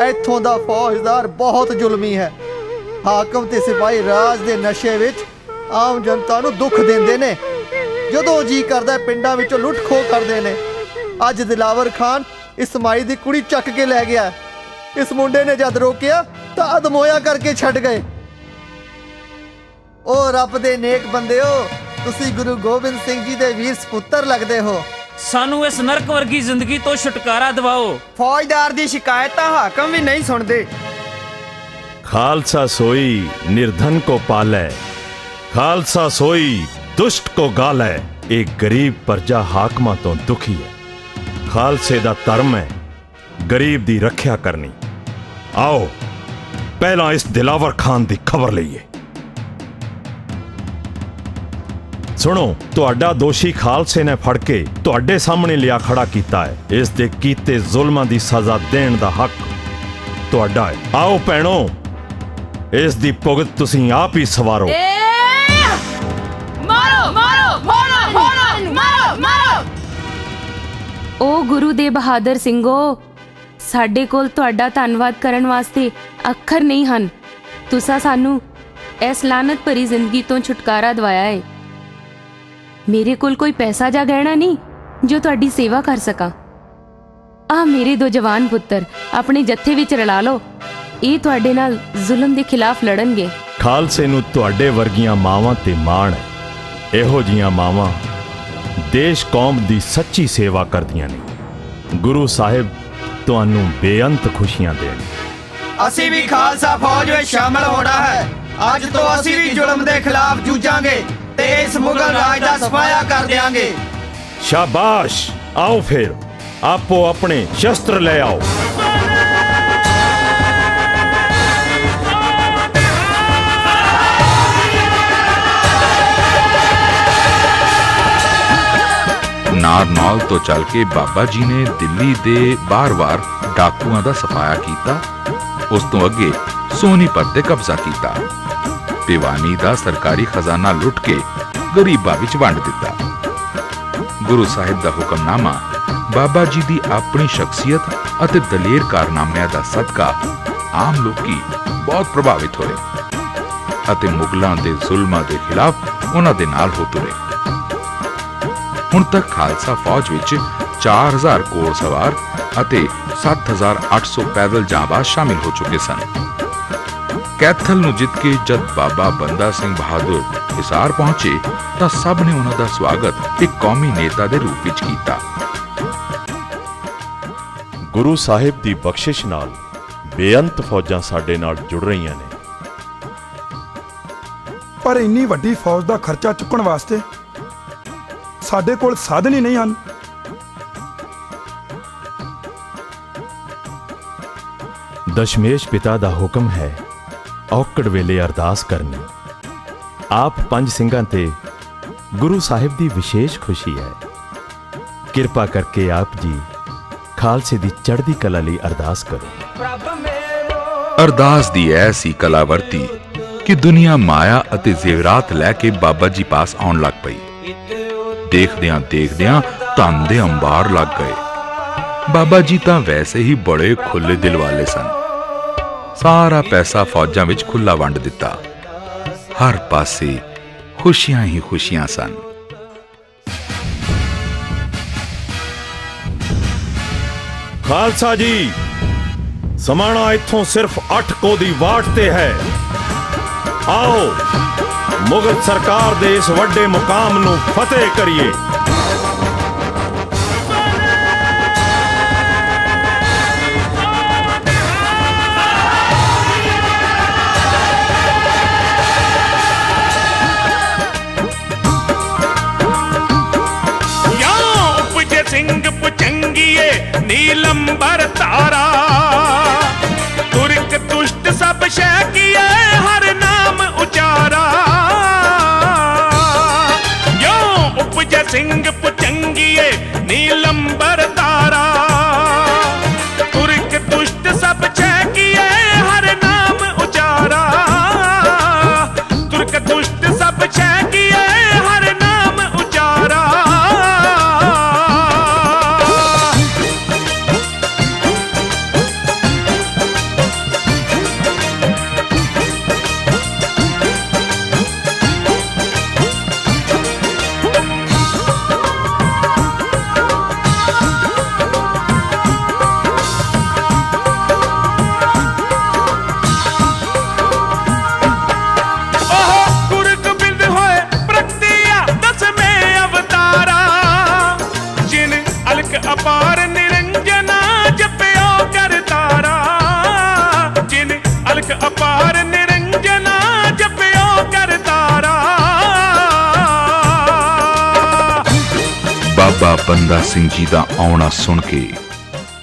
ਇੱਥੋਂ ਦਾ ਫੌਜਦਾਰ ਬਹੁਤ ਜ਼ੁਲਮੀ ਹੈ। ਹਾਕਮ ਤੇ ਸਿਪਾਹੀ ਰਾਜ ਦੇ ਨਸ਼ੇ ਵਿੱਚ ਆਮ ਜਨਤਾ ਨੂੰ ਦੁੱਖ ਦਿੰਦੇ ਨੇ। ਜਦੋਂ ਜੀ ਕਰਦਾ ਪਿੰਡਾਂ ਵਿੱਚੋਂ ਲੁੱਟ ਖੋਹ ਕਰਦੇ ਨੇ। ਅੱਜ ਦਿਲਾਵਰ ਖਾਨ ਇਸਮਾਈ ਦੀ ਕੁੜੀ ਚੱਕ ਕੇ ਲੈ ਗਿਆ। ਇਸ ਮੁੰਡੇ ਨੇ ਜਦ ਰੋਕਿਆ ਤਾਂ ਅਦਮੋਇਆ ਕਰਕੇ ਛੱਡ ਗਏ। ਉਹ ਰੱਬ ਦੇ ਨੇਕ ਬੰਦਿਓ, ਤੁਸੀਂ ਗੁਰੂ ਗੋਬਿੰਦ ਸਿੰਘ ਜੀ ਦੇ ਵੀਰ ਸਪੁੱਤਰ ਲੱਗਦੇ ਹੋ। ਸਾਨੂੰ ਇਸ ਨਰਕ ਵਰਗੀ ਜ਼ਿੰਦਗੀ ਤੋਂ ਛੁਟਕਾਰਾ ਦਿਵਾਓ। ਫੌਜਦਾਰ ਦੀ ਸ਼ਿਕਾਇਤ ਤਾਂ ਹਾਕਮ ਵੀ ਨਹੀਂ ਸੁਣਦੇ। ਖਾਲਸਾ ਸੋਈ ਨਿਰਧਨ ਕੋ ਪਾਲੈ, ਖਾਲਸਾ ਸੋਈ ਦੁਸ਼ਟ ਕੋ ਗਾਲੈ। ਇਹ ਗਰੀਬ ਪ੍ਰਜਾ ਹਾਕਮਾਂ ਤੋਂ ਦੁਖੀ ਹੈ। ਖਾਲਸੇ ਦਾ ਧਰਮ ਹੈ ਗਰੀਬ ਦੀ ਰੱਖਿਆ ਕਰਨੀ। ਆਓ ਪਹਿਲਾਂ ਇਸ ਦਿਲਾਵਰ ਖਾਨ ਦੀ ਖਬਰ ਲਈਏ। ਸੁਣੋ, ਤੁਹਾਡਾ ਦੋਸ਼ੀ ਖਾਲਸੇ ਨੇ ਫੜ ਕੇ ਤੁਹਾਡੇ ਸਾਹਮਣੇ ਲਿਆ ਖੜਾ ਕੀਤਾ ਹੈ। ਇਸ ਦੇ ਕੀਤੇ ਜ਼ੁਲਮਾਂ ਦੀ ਸਜ਼ਾ ਦੇਣ ਦਾ ਹੱਕ ਤੁਹਾਡਾ ਹੈ। ਆਓ ਭੈਣੋ, ਇਸ ਦੀ ਭੁਗਤ ਤੁਸੀਂ ਆਪ ਹੀ ਸਵਾਰੋ। ਮਾਰੋ ਮਾਰੋ ਮਾਰੋ ਮਾਰੋ ਮਾਰੋ ਮਾਰੋ। ਓ ਗੁਰੂ ਦੇ ਬਹਾਦਰ ਸਿੰਘੋ, ਸਾਡੇ ਕੋਲ ਤੁਹਾਡਾ ਧੰਨਵਾਦ ਕਰਨ ਵਾਸਤੇ ਅੱਖਰ ਨਹੀਂ ਹਨ। ਤੁਸੀਂ ਸਾਨੂੰ ਇਸ ਲਾਨਤ ਭਰੀ ਜ਼ਿੰਦਗੀ ਤੋਂ ਛੁਟਕਾਰਾ ਦਿਵਾਇਆ ਹੈ। ਮੇਰੇ ਕੋਲ ਕੋਈ ਪੈਸਾ ਜਾਂ ਗਹਿਣਾ ਨਹੀਂ ਜੋ ਤੁਹਾਡੀ ਸੇਵਾ ਕਰ ਸਕਾਂ। ਆ ਮੇਰੇ 2 ਜਵਾਨ ਪੁੱਤਰ ਆਪਣੇ ਜੱਥੇ ਵਿੱਚ ਰਲਾ ਲਓ। ਇਹ ਤੁਹਾਡੇ ਨਾਲ ਜ਼ੁਲਮ ਦੇ ਖਿਲਾਫ ਲੜਨਗੇ। ਖਾਲਸੇ ਨੂੰ ਤੁਹਾਡੇ ਵਰਗੀਆਂ ਮਾਵਾਂ ਤੇ ਮਾਣ ਹੈ। ਇਹੋ ਜੀਆਂ ਮਾਵਾਂ ਦੇਸ਼ ਕੌਮ ਦੀ ਸੱਚੀ ਸੇਵਾ ਕਰਦੀਆਂ ਨੇ। ਗੁਰੂ ਸਾਹਿਬ ਤੁਹਾਨੂੰ ਬੇਅੰਤ ਖੁਸ਼ੀਆਂ ਦੇਣ। ਅਸੀਂ ਵੀ ਖਾਲਸਾ ਫੌਜ ਵਿੱਚ ਸ਼ਾਮਲ ਹੋਣਾ ਹੈ। ਅੱਜ ਤੋਂ ਅਸੀਂ ਵੀ ਜ਼ੁਲਮ ਦੇ ਖਿਲਾਫ ਜੂਝਾਂਗੇ ਤੇ ਇਸ ਮੁਗਲ ਰਾਜ ਦਾ ਸਫਾਇਆ ਕਰ ਦਿਆਂਗੇ। ਸ਼ਾਬਾਸ਼, ਆਓ ਫਿਰ ਆਪੋ ਆਪਣੇ ਸ਼ਸਤਰ ਲੈ ਆਓ। ਨਾਰਨੌਲ ਤੋਂ ਚੱਲ ਕੇ ਬਾਬਾ ਜੀ ਨੇ ਦਿੱਲੀ ਦੇ ਬਾਰ-ਬਾਰ ਡਾਕੂਆਂ ਦਾ ਸਫਾਇਆ ਕੀਤਾ। ਉਸ ਤੋਂ ਅੱਗੇ ਸੋਨੀਪਤ ਤੇ ਕਬਜ਼ਾ ਕੀਤਾ। ਭਿਵਾਨੀ ਦਾ ਸਰਕਾਰੀ ਖਜ਼ਾਨਾ ਲੁੱਟ ਕੇ ਗਰੀਬਾਂ ਵਿੱਚ ਵੰਡ ਦਿੱਤਾ। ਗੁਰੂ ਸਾਹਿਬ ਦਾ ਹੁਕਮਨਾਮਾ ਬਾਬਾ ਜੀ ਦੀ ਆਪਣੀ ਸ਼ਖਸੀਅਤ ਅਤੇ ਦਲੇਰ ਕਾਰਨਾਮਿਆਂ ਦਾ ਸਦਕਾ ਆਮ ਲੋਕੀ ਬਹੁਤ ਪ੍ਰਭਾਵਿਤ ਹੋਏ ਅਤੇ ਮੁਗਲਾਂ ਦੇ ਜ਼ੁਲਮਾਂ ਦੇ ਖਿਲਾਫ ਉਹਨਾਂ ਦੇ ਨਾਲ ਹੋ ਤੁਰੇ। ਹੁਣ ਤੱਕ ਖਾਲਸਾ ਫੌਜ ਵਿੱਚ 4000 ਘੋੜ ਸਵਾਰ ਅਤੇ 7800 ਪੈਦਲ ਜਾਂਬਾਜ਼ ਸ਼ਾਮਿਲ ਹੋ ਚੁੱਕੇ ਸਨ। ਕੈਥਲ ਨੂੰ ਜਿੱਤ ਕੇ ਜਦ ਬਾਬਾ ਬੰਦਾ ਸਿੰਘ ਬਹਾਦਰ ਹਿਸਾਰ ਪਹੁੰਚੇ ਤਾਂ ਸਭ ਨੇ ਉਹਨਾਂ ਦਾ ਸਵਾਗਤ ਇੱਕ ਕੌਮੀ ਨੇਤਾ ਦੇ ਰੂਪ ਵਿੱਚ ਕੀਤਾ। ਗੁਰੂ ਸਾਹਿਬ ਦੀ ਬਖਸ਼ਿਸ਼ ਨਾਲ ਬੇਅੰਤ ਫੌਜਾਂ ਸਾਡੇ ਨਾਲ ਜੁੜ ਰਹੀਆਂ ਨੇ। ਪਰ ਇੰਨੀ ਵੱਡੀ ਫੌਜ ਦਾ ਖਰਚਾ ਚੁੱਕਣ ਵਾਸਤੇ ਸਾਡੇ ਕੋਲ ਸਾਧਨ ਹੀ ਨਹੀਂ ਹਨ। ਦਸ਼ਮੇਸ਼ ਪਿਤਾ ਦਾ ਹੁਕਮ ਹੈ ਔਕੜ ਵੇਲੇ ਅਰਦਾਸ ਕਰਨੀ। ਆਪ 5 ਸਿੰਘਾਂ ਤੇ ਗੁਰੂ ਸਾਹਿਬ ਦੀ ਵਿਸ਼ੇਸ਼ ਖੁਸ਼ੀ ਹੈ। ਕਿਰਪਾ ਕਰਕੇ ਆਪ ਜੀ ਖਾਲਸੇ ਦੀ ਚੜ੍ਹਦੀ ਕਲਾ ਲਈ ਅਰਦਾਸ ਕਰੋ। ਅਰਦਾਸ ਦੀ ਐਸੀ ਕਲਾ ਵਰਤੀ ਕਿ ਦੁਨੀਆ ਮਾਇਆ ਅਤੇ ਜ਼ੇਵਰਾਤ ਲੈ ਕੇ ਬਾਬਾ ਜੀ ਪਾਸ ਆਉਣ ਲੱਗ ਪਈ। ਦੇਖਦਿਆਂ ਦੇਖਦਿਆਂ ਧਨ ਦੇ ਅੰਬਾਰ ਲੱਗ ਗਏ। ਬਾਬਾ ਜੀ ਤਾਂ ਵੈਸੇ ਹੀ ਬੜੇ ਖੁੱਲੇ ਦਿਲ ਵਾਲੇ ਸਨ। ਸਾਰਾ ਪੈਸਾ ਫੌਜਾਂ ਵਿੱਚ ਖੁੱਲਾ ਵੰਡ ਦਿੱਤਾ। ਹਰ ਪਾਸੇ ਖੁਸ਼ੀਆਂ ਹੀ ਖੁਸ਼ੀਆਂ ਸਨ। ਖਾਲਸਾ ਜੀ, ਸਮਾਣਾ ਇੱਥੋਂ ਸਿਰਫ 8 ਕੋਹ ਦੀ ਵਾਟ ਤੇ ਹੈ। ਆਓ ਮੁਗਲ ਸਰਕਾਰ ਦੇ ਇਸ ਵੱਡੇ ਮੁਕਾਮ ਨੂੰ ਫਤਿਹ ਕਰੀਏ। ਸਿੰਘ ਪੁਚੰਗੀਏ ਨੀਲੰਬਰ ਤਾਰਾ ਤੁਰਕ ਤੁਸ਼ਟ ਸਭ ਸ਼ੈ ਕੀਏ ਹਰ ਨਾਮ सिंह पुचंगिए नीलंबर तारा तुर्क दुष्ट सब छेकिए हर नाम उचारा तुर्क दुष्ट सब छेकिए हर नाम उचारा अपार निरंजना जपयो कर तारा जिन अलख अपार निरंजना जपयो कर तारा। बाबा बंदा सिंह जी दा आउणा सुन के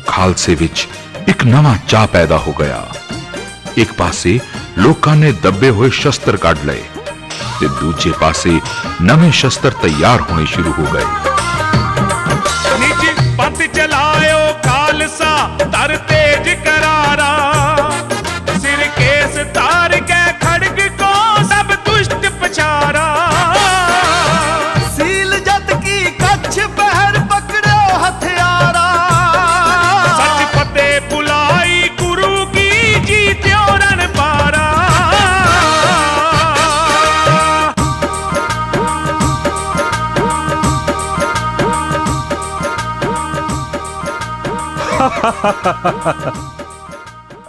खालसे विच एक नवा चाह पैदा हो गया। एक पासे लोकां ने दबे हुए शस्त्र काढ़ लए ते दूजे पासे नवे शस्त्र तैयार होने शुरू हो गए। पथ चलायो खालसा तर तेज करारा सिर केस तार के खड़ग को सब दुष्ट पछारा सील जत की कच्छ पहर पकड़ो हथियारा सच पते बुलाई गुरु की जीत्यो रण पारा।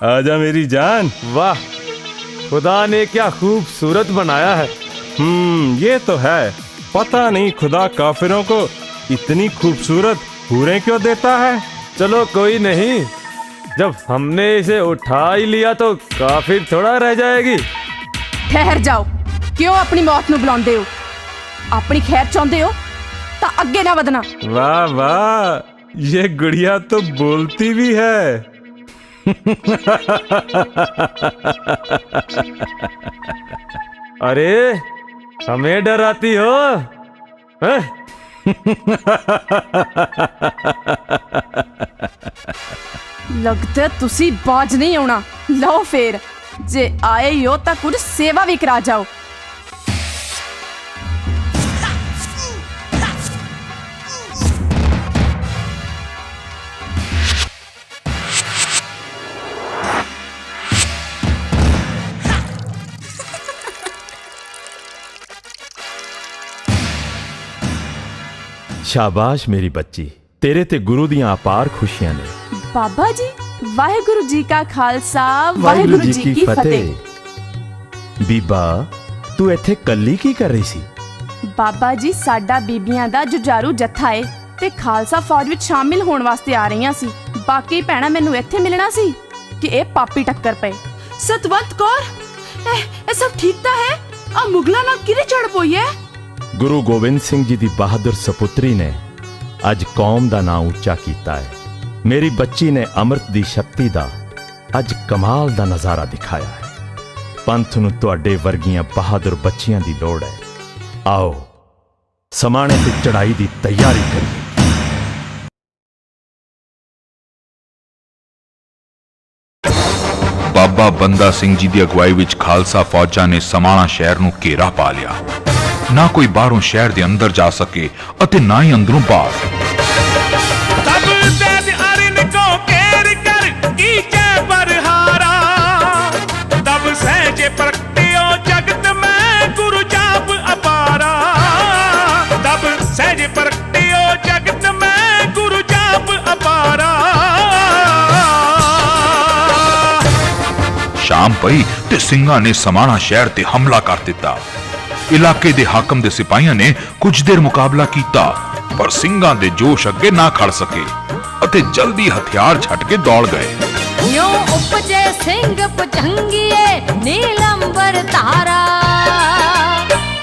आजा मेरी जान। वाह, खुदा ने क्या खूबसूरत बनाया है। ये तो है। पता नहीं खुदा काफिरों को इतनी खूबसूरत हूरें क्यों देता है। चलो कोई नहीं, जब हमने इसे उठा ही लिया तो काफिर थोड़ा रह जाएगी। ठहर जाओ, क्यों अपनी मौत नू बुलाਉਂਦੇ हो? अपनी खैर चाहते हो तो अगे ना ਵਧਣਾ। वाह वाह, ये गुड़िया तो बोलती भी है। अरे हमें डराती हो? लगता तुसी बाज नहीं आना। लो फिर जे आए ही हो तो कुछ सेवा भी करा जाओ। शाबाश मेरी बच्ची, तेरे ते गुरु दियां अपार खुशियां ने। बाबा जी, वाहेगुरु जी का खालसा, वाहेगुरु जी की फतेह। बीबा, तू इत्थे कल्ली की कर रही सी? बाबा जी, साडा बीबियां दा जुझारू जत्था है ते खालसा फौज विच शामिल होने वास्ते आ रही सी। बाकी भैणा मैनू इत्थे मिलना सी कि ए पापी टक्कर पे। सतवंत कौर, ए सब ठीक ता है? आ मुगला नाल किरे चढ़ पोई है? गुरु गोबिंद सिंह जी दी बहादुर सपुत्री ने अज कौम दा नाम उच्चा कीता है। मेरी बच्ची ने अमृत दी शक्ति दा अज कमाल दा नजारा दिखाया है। पंथ नूं तुहाडे वर्गियां बहादुर बच्चियां दी लोड़ है। आओ समाणे ते चढ़ाई दी तैयारी करिए। बाबा बंदा सिंह जी दी अगवाई विच खालसा फौजां ने समाणा शहर नूं घेरा पा लिया। ना कोई बाहरों शहर दे अंदर जा सके अते ना ही अंदरों बाहर। सब तेज अरिन को घेर कर कीचे बरहारा तब सहजे प्रगटियो जगत में गुरु जाप अपारा तब सहजे प्रगटियो जगत में गुरु जाप अपारा। शाम पई ते सिंघां ने समाणा शहर ते हमला कर दिता। इलाके दे हाकम दे सिपाहियां ने कुछ देर मुकाबला कीता पर सिंघां दे जोश अगे ना खड़ सके अते जल्दी हथियार छट के दौड़ गए। यूं उपजे सिंह पुचंगिए नीलंबर तारा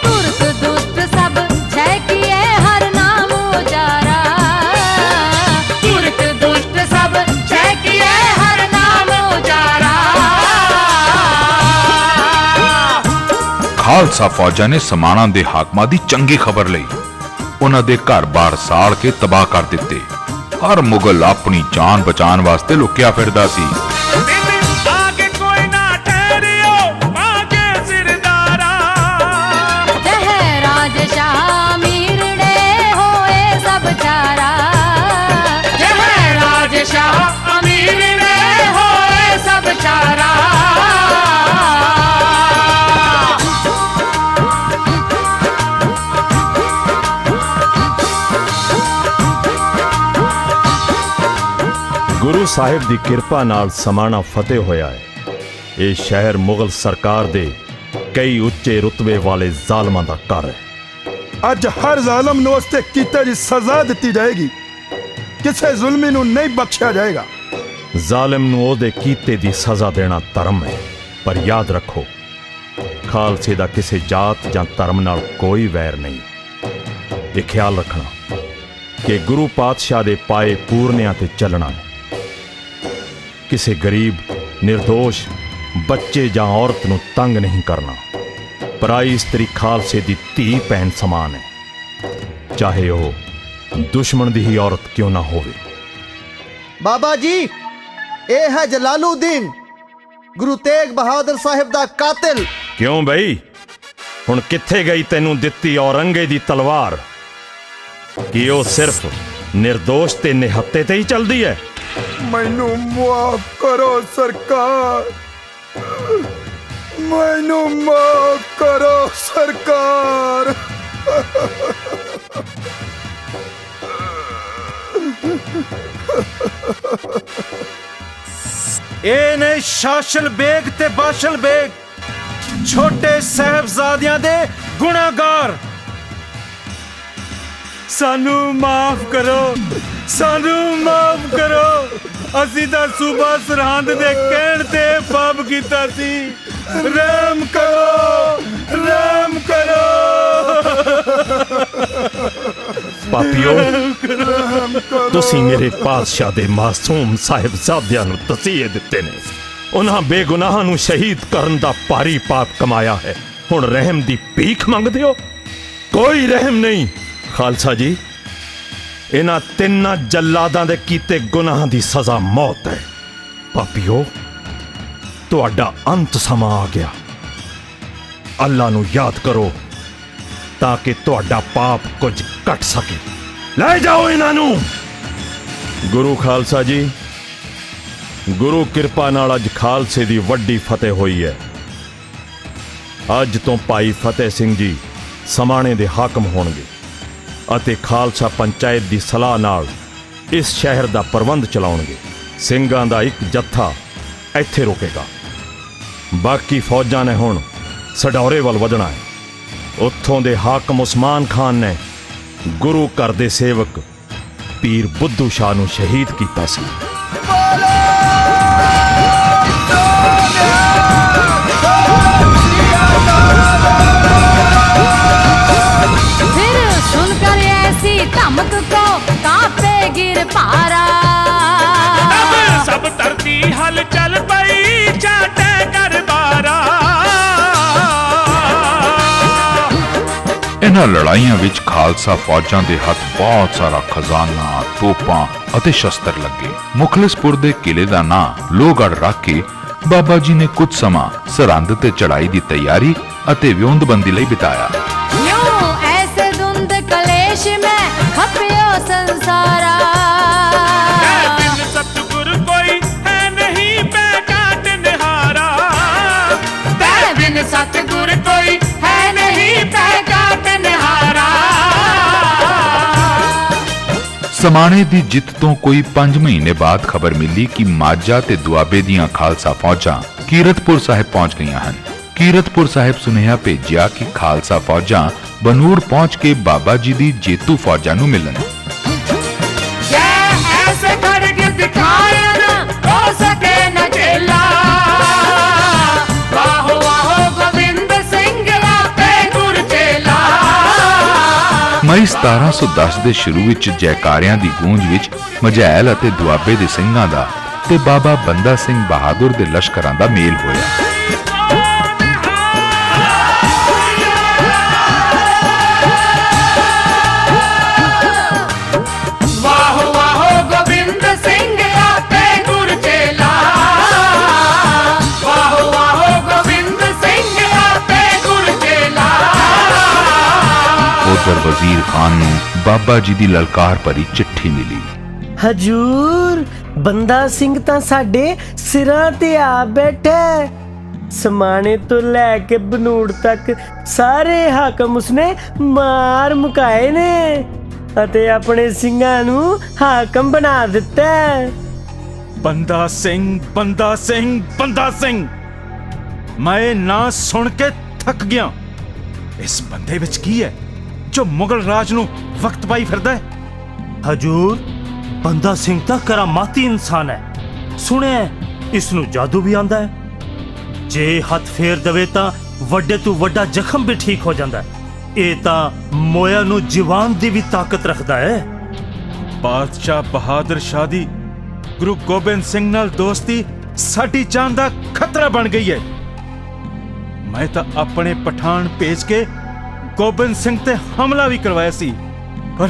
तुर्क दुष्ट सब छेकिए हर नाम उजारा तुर्क दुष्ट सब छेकिए हर नाम उजारा। खालसा फौजा ने समाणा दे हाकमां दी चंगी खबर लई ਉਹਨਾਂ ਦੇ ਘਰ-ਬਾਰ ਸਾੜ ਕੇ ਤਬਾਹ ਕਰ ਦਿੱਤੇ। ਹਰ ਮੁਗਲ ਆਪਣੀ ਜਾਨ ਬਚਾਉਣ ਵਾਸਤੇ ਲੁਕਿਆ ਫਿਰਦਾ ਸੀ। आगे कोई ना ठहरियो आगे सिरदारा जहराज शाह मीरड़े होए सब चारा जहराज शाह अमीर ने होए सब चारा ਗੁਰੂ ਸਾਹਿਬ ਦੀ ਕਿਰਪਾ ਨਾਲ ਸਮਾਣਾ ਫਤਿਹ ਹੋਇਆ ਹੈ। ਇਹ ਸ਼ਹਿਰ ਮੁਗਲ ਸਰਕਾਰ ਦੇ ਕਈ ਉੱਚੇ ਰੁਤਬੇ ਵਾਲੇ ਜ਼ਾਲਮਾਂ ਦਾ ਘਰ ਹੈ। ਅੱਜ ਹਰ ਜ਼ਾਲਮ ਨੂੰ ਉਸਤੇ ਕੀਤੇ ਦੀ ਸਜ਼ਾ ਦਿੱਤੀ ਜਾਏਗੀ। ਕਿਸੇ ਜ਼ੁਲਮੀ ਨੂੰ ਨਹੀਂ ਬਖਸ਼ਿਆ ਜਾਏਗਾ। ਜ਼ਾਲਿਮ ਨੂੰ ਉਹਦੇ ਕੀਤੇ ਦੀ ਸਜ਼ਾ ਦੇਣਾ ਧਰਮ ਹੈ, ਪਰ ਯਾਦ ਰੱਖੋ ਖਾਲਸੇ ਦਾ ਕਿਸੇ ਜਾਤ ਜਾਂ ਧਰਮ ਨਾਲ ਕੋਈ ਵੈਰ ਨਹੀਂ। ਇਹ ਖਿਆਲ ਰੱਖਣਾ ਕਿ ਗੁਰੂ ਪਾਤਸ਼ਾਹ ਦੇ ਪਾਏ ਪੂਰਨਿਆਂ ਤੇ ਚੱਲਣਾ ਹੈ। ਕਿਸੇ ਗਰੀਬ, ਨਿਰਦੋਸ਼ ਬੱਚੇ ਜਾਂ ਔਰਤ ਨੂੰ ਤੰਗ ਨਹੀਂ ਕਰਨਾ। ਪਰਾਈ ਇਸਤਰੀ ਖਾਲਸੇ ਦੀ ਧੀ ਭੈਣ ਸਮਾਨ ਹੈ, ਚਾਹੇ ਉਹ ਦੁਸ਼ਮਣ ਦੀ ਹੀ ਔਰਤ ਕਿਉਂ ਨਾ ਹੋਵੇ। ਬਾਬਾ ਜੀ, ਇਹ ਹੈ ਜਲਾਲੂਦੀਨ, ਗੁਰੂ ਤੇਗ ਬਹਾਦਰ ਸਾਹਿਬ ਦਾ ਕਾਤਿਲ। ਕਿਉਂ ਬਈ, ਹੁਣ ਕਿੱਥੇ ਗਈ ਤੈਨੂੰ ਦਿੱਤੀ ਔਰੰਗੇ ਦੀ ਤਲਵਾਰ? ਕਿ ਉਹ ਸਿਰਫ ਨਿਰਦੋਸ਼ ਤੇ ਨਿਹੱਤੇ ਤੇ ਹੀ ਚੱਲਦੀ ਹੈ? ਮੈਨੂੰ ਮਾਫ ਕਰੋ ਸਰਕਾਰ, ਮੈਨੂੰ ਮਾਫ ਕਰੋ ਸਰਕਾਰ। ਇਹ ਨੇ ਸ਼ਾਸਲ ਬੇਗ ਤੇ ਬਾਸ਼ਲ ਬੇਗ, ਛੋਟੇ ਸਾਹਿਬਜ਼ਾਦਿਆਂ ਦੇ ਗੁਨਾਹਗਾਰ। ਸਾਨੂੰ ਮਾਫ ਕਰੋ, ਸਾਨੂੰ ਮਾਫ ਕਰੋ। ਅਸੀਂ ਤਾਂ ਸੂਬਾ ਸਰਹੰਦ ਦੇ ਕਹਿਣ ਤੇ ਪਾਪ ਕੀਤਾ ਸੀ। ਰਹਿਮ ਕਰੋ, ਰਹਿਮ ਕਰੋ। ਪਾਪੀਓ, ਤੁਸੀਂ ਮੇਰੇ ਪਾਤਸ਼ਾਹ ਦੇ ਮਾਸੂਮ ਸਾਹਿਬਜ਼ਾਦਿਆਂ ਨੂੰ ਤਸੀਹੇ ਦਿੱਤੇ ਨੇ। ਉਹਨਾਂ ਬੇਗੁਨਾਹਾਂ ਨੂੰ ਸ਼ਹੀਦ ਕਰਨ ਦਾ ਭਾਰੀ ਪਾਪ ਕਮਾਇਆ ਹੈ। ਹੁਣ ਰਹਿਮ ਦੀ ਭੀਖ ਮੰਗਦੇ ਹੋ? ਕੋਈ ਰਹਿਮ ਨਹੀਂ। ਖਾਲਸਾ ਜੀ, ਇਹਨਾਂ ਤਿੰਨਾਂ ਜੱਲਾਦਾਂ ਦੇ ਕੀਤੇ ਗੁਨਾਹਾਂ ਦੀ ਸਜ਼ਾ ਮੌਤ ਹੈ। ਪਾਪੀਓ, ਤੁਹਾਡਾ ਅੰਤ ਸਮਾਂ ਆ ਗਿਆ। ਅੱਲਾ ਨੂੰ ਯਾਦ ਕਰੋ ਤਾਂ ਕਿ ਤੁਹਾਡਾ ਪਾਪ ਕੁਝ ਘਟ ਸਕੇ। ਲੈ ਜਾਓ ਇਹਨਾਂ ਨੂੰ। ਗੁਰੂ ਖਾਲਸਾ ਜੀ, ਗੁਰੂ ਕਿਰਪਾ ਨਾਲ ਅੱਜ ਖਾਲਸੇ ਦੀ ਵੱਡੀ ਫਤਿਹ ਹੋਈ ਹੈ। ਅੱਜ ਤੋਂ ਭਾਈ ਫਤਿਹ ਸਿੰਘ ਜੀ ਸਮਾਣੇ ਦੇ ਹਾਕਮ ਹੋਣਗੇ ਅਤੇ ਖਾਲਸਾ ਪੰਚਾਇਤ ਦੀ ਸਲਾਹ ਨਾਲ ਇਸ ਸ਼ਹਿਰ ਦਾ ਪ੍ਰਬੰਧ ਚਲਾਉਣਗੇ। ਸਿੰਘਾਂ ਦਾ ਇੱਕ ਜੱਥਾ ਇੱਥੇ ਰੁਕੇਗਾ। ਬਾਕੀ ਫੌਜਾਂ ਨੇ ਹੁਣ ਸਡੌਰੇ ਵੱਲ ਵਧਣਾ ਹੈ। ਉੱਥੋਂ ਦੇ ਹਾਕਮ ਉਸਮਾਨ ਖਾਨ ਨੇ ਗੁਰੂ ਘਰ ਦੇ ਸੇਵਕ ਪੀਰ ਬੁੱਧੂ ਸ਼ਾਹ ਨੂੰ ਸ਼ਹੀਦ ਕੀਤਾ ਸੀ। फिर सुनकर ऐसी धमक को कांपे गिर पारा। तब सब धरती हलचल पई चाटे कर बारा। ਇਹਨਾਂ ਲੜਾਈਆਂ ਵਿੱਚ ਖਾਲਸਾ ਫੌਜਾਂ ਦੇ ਹੱਥ ਬਹੁਤ ਸਾਰਾ ਖਜ਼ਾਨਾ, ਤੋਪਾਂ ਅਤੇ ਸ਼ਸਤਰ ਲੱਗੇ। ਮੁਖਲਿਸਪੁਰ ਦੇ ਕਿਲੇ ਦਾ ਨਾਂ ਲੋਹਗੜ੍ਹ ਰੱਖ ਕੇ ਬਾਬਾ ਜੀ ਨੇ ਕੁਝ ਸਮਾਂ ਸਰਹੰਦ ਤੇ ਚੜਾਈ ਦੀ ਤਿਆਰੀ ਅਤੇ ਵਿਉਂਤਬੰਦੀ ਲਈ ਬਿਤਾਇਆ। यूं ऐसे धुंध कलेश में खपियो संसारा। बिन सतगुर कोई है नहीं पैकाट निहारा। बिन सतगुर कोई है नहीं पैकाट निहारा। ਸਮਾਣੇ ਦੀ ਜਿੱਤ ਤੋਂ ਕੋਈ 5 ਮਹੀਨੇ ਬਾਅਦ ਖਬਰ ਮਿਲੀ ਕਿ ਮਾਝਾ ਤੇ ਦੁਆਬੇ ਦੀਆਂ ਖਾਲਸਾ ਫੌਜਾਂ ਕੀਰਤਪੁਰ ਸਾਹਿਬ ਪਹੁੰਚ ਗਈਆਂ ਹਨ। ਕੀਰਤਪੁਰ ਸਾਹਿਬ ਸੁਨੇਹਾ ਭੇਜਿਆ ਕਿ ਖਾਲਸਾ ਫੌਜਾਂ ਬਨੂੜ ਪਹੁੰਚ ਕੇ ਬਾਬਾ ਜੀ ਦੀ ਜੇਤੂ ਫੌਜਾਂ ਨੂੰ ਮਿਲਣ। ऐसे खड़ग दिखाए न हो सके न झेला। वाहो वाहो गोविंद सिंह आपे गुर चेला। ਮਈ 1710 ਦੇ ਸ਼ੁਰੂ ਵਿੱਚ ਜੈਕਾਰਿਆਂ ਦੀ ਗੂੰਜ ਵਿੱਚ ਮਝੈਲ ਅਤੇ ਦੁਆਬੇ ਦੇ ਸਿੰਘਾਂ ਦਾ ਤੇ ਬਾਬਾ ਬੰਦਾ ਸਿੰਘ ਬਹਾਦਰ ਦੇ ਲਸ਼ਕਰਾਂ ਦਾ ਮੇਲ ਹੋਇਆ। ਉਧਰ ਵਜ਼ੀਰ ਖਾਨ ਨੂੰ ਬਾਬਾ ਜੀ ਦੀ ਲਲਕਾਰ ਭਰੀ ਚਿੱਠੀ ਮਿਲੀ। ਹਜੂਰ, ਬੰਦਾ ਸਿੰਘ ਤਾਂ ਸਾਡੇ ਸਿਰਾਂ ਤੇ ਆ ਬੈਠਾ। ਸਮਾਣੇ ਤੋਂ ਲੈ ਕੇ ਬਨੂੜ ਤੱਕ ਸਾਰੇ ਹਾਕਮ ਉਸਨੇ ਮਾਰ ਮੁਕਾਏ ਨੇ ਅਤੇ ਆਪਣੇ ਸਿੰਘਾਂ ਨੂੰ ਹਾਕਮ ਬਣਾ ਦਿੱਤਾ। ਬੰਦਾ ਸਿੰਘ, ਬੰਦਾ ਸਿੰਘ, ਬੰਦਾ ਸਿੰਘ, ਮੈਂ ਇਹ ਨਾਂ ਸੁਣ ਕੇ ਥੱਕ ਗਿਆ। ਇਸ ਬੰਦੇ ਵਿੱਚ ਕੀ ਹੈ ਜੋ ਮੁਗਲ ਰਾਜ ਨੂੰ ਵਕਤ ਪਾਈ ਫਿਰਦਾ ਹੈ? ਹਜੂਰ, ਬੰਦਾ ਸਿੰਘ ਤਾਂ ਕਰਾਮਾਤੀ ਇਨਸਾਨ ਹੈ। ਸੁਣਿਆ ਇਸ ਨੂੰ ਜਾਦੂ ਵੀ ਆਂਦਾ ਹੈ। ਜੇ ਹੱਥ ਫੇਰ ਦਵੇ ਤਾਂ ਵੱਡੇ ਤੋਂ ਵੱਡਾ ਜ਼ਖਮ ਵੀ ਠੀਕ ਹੋ ਜਾਂਦਾ ਹੈ। ਇਹ ਤਾਂ ਮੋਇਆ ਨੂੰ ਜਵਾਨ ਦੀ ਵੀ ਤਾਕਤ ਰੱਖਦਾ ਹੈ। ਬਾਦਸ਼ਾਹ ਬਹਾਦਰ ਸ਼ਾਹ ਦੀ ਗੁਰੂ ਗੋਬਿੰਦ ਸਿੰਘ ਨਾਲ ਦੋਸਤੀ ਸਾਡੀ ਜਾਨ ਦਾ ਖਤਰਾ ਬਣ ਗਈ ਹੈ। ਮੈਂ ਤਾਂ ਆਪਣੇ ਪਠਾਨ ਭੇਜ ਕੇ ਗੋਬਿੰਦ ਸਿੰਘ ਤੇ ਹਮਲਾ ਵੀ ਕਰਵਾਇਆ ਸੀ, ਪਰ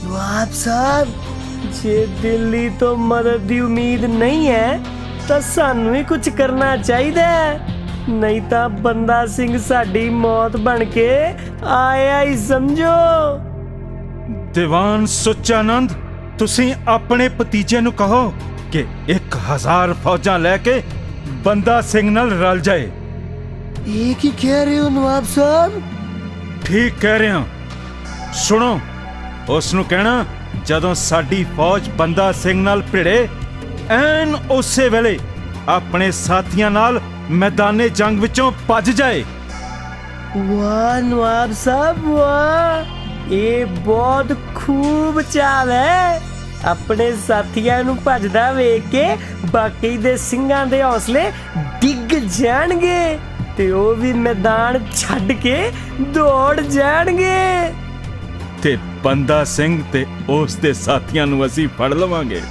ਨਵਾਬ ਸਾਹਿਬ, ਜੇ ਦਿੱਲੀ ਤੋਂ ਮਦਦ ਦੀ ਉਮੀਦ ਨਹੀਂ ਹੈ ਤਾਂ ਸਾਨੂੰ ਹੀ ਕੁਝ ਕਰਨਾ ਚਾਹੀਦਾ ਹੈ, ਨਹੀਂ ਤਾਂ ਬੰਦਾ ਸਿੰਘ ਸਾਡੀ ਮੌਤ ਬਣ ਕੇ ਆਇਆ ਹੀ ਸਮਝੋ। ਦੀਵਾਨ ਸੁਚਾਨੰਦ, ਤੁਸੀਂ ਆਪਣੇ ਭਤੀਜੇ ਨੂੰ ਕਹੋ ਕਿ 1000 ਫੌਜਾਂ ਲੈ ਕੇ ਬੰਦਾ ਸਿੰਘ ਨਾਲ ਰਲ ਜਾਏ। ਇਹ ਕੀ ਕਹਿ ਰਹੇ ਹੋ ਨਵਾਬ ਸਾਹਿਬ? ਠੀਕ ਕਹਿ ਰਿਹਾ। ਸੁਣੋ, ਉਸ ਨੂੰ ਕਹਿਣਾ ਜਦੋਂ ਸਾਡੀ ਫੌਜ ਬੰਦਾ ਸਿੰਘ ਨਾਲ ਭਿੜੇ, ਐਨ ਉਸੇ ਵੇਲੇ ਆਪਣੇ ਸਾਥੀਆਂ ਨਾਲ ਮੈਦਾਨੇ ਜੰਗ ਵਿੱਚੋਂ ਭੱਜ ਜਾਏ। ਵਾਹ ਨਵਾਬ ਸਾਹਿਬ, ਵਾਹ, ਇਹ ਬਹੁਤ ਖੂਬ ਚਾਲ ਹੈ। ਆਪਣੇ ਸਾਥੀਆਂ ਨੂੰ ਭੱਜਦਾ ਵੇਖ ਕੇ ਬਾਕੀ ਦੇ ਸਿੰਘਾਂ ਦੇ ਹੌਸਲੇ ਡਿੱਗ ਜਾਣਗੇ ਤੇ ਉਹ ਵੀ ਮੈਦਾਨ ਛੱਡ ਕੇ ਦੌੜ ਜਾਣਗੇ ਤੇ ਬੰਦਾ ਸਿੰਘ ਤੇ ਉਸ ਦੇ ਸਾਥੀਆਂ ਨੂੰ ਅਸੀਂ ਫੜ ਲਵਾਂਗੇ।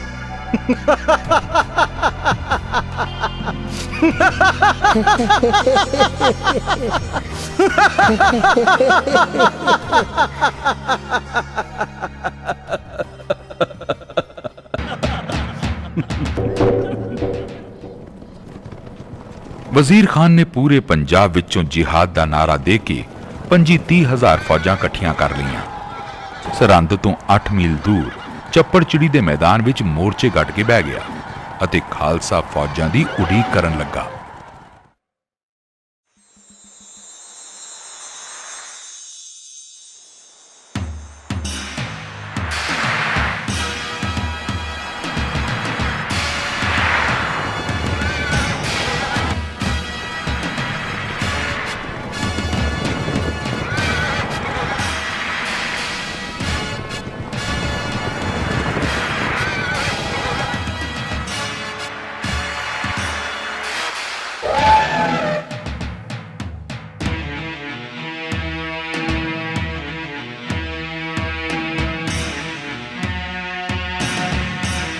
ਵਜ਼ੀਰ ਖਾਨ ਨੇ ਪੂਰੇ ਪੰਜਾਬ ਵਿੱਚੋਂ ਜਿਹਾਦ ਦਾ ਨਾਰਾ ਦੇ ਕੇ 25-30 ਫੌਜਾਂ ਇਕੱਠੀਆਂ ਕਰ ਲਈਆਂ। ਸਰਹੰਦ ਤੋਂ 8 ਮੀਲ ਦੂਰ ਚੱਪੜਚਿੜੀ ਦੇ ਮੈਦਾਨ ਵਿੱਚ ਮੋਰਚੇ ਗੱਡ ਕੇ ਬਹਿ ਗਿਆ ਅਤੇ ਖਾਲਸਾ ਫੌਜਾਂ ਦੀ ਉਡੀਕ ਕਰਨ ਲੱਗਾ।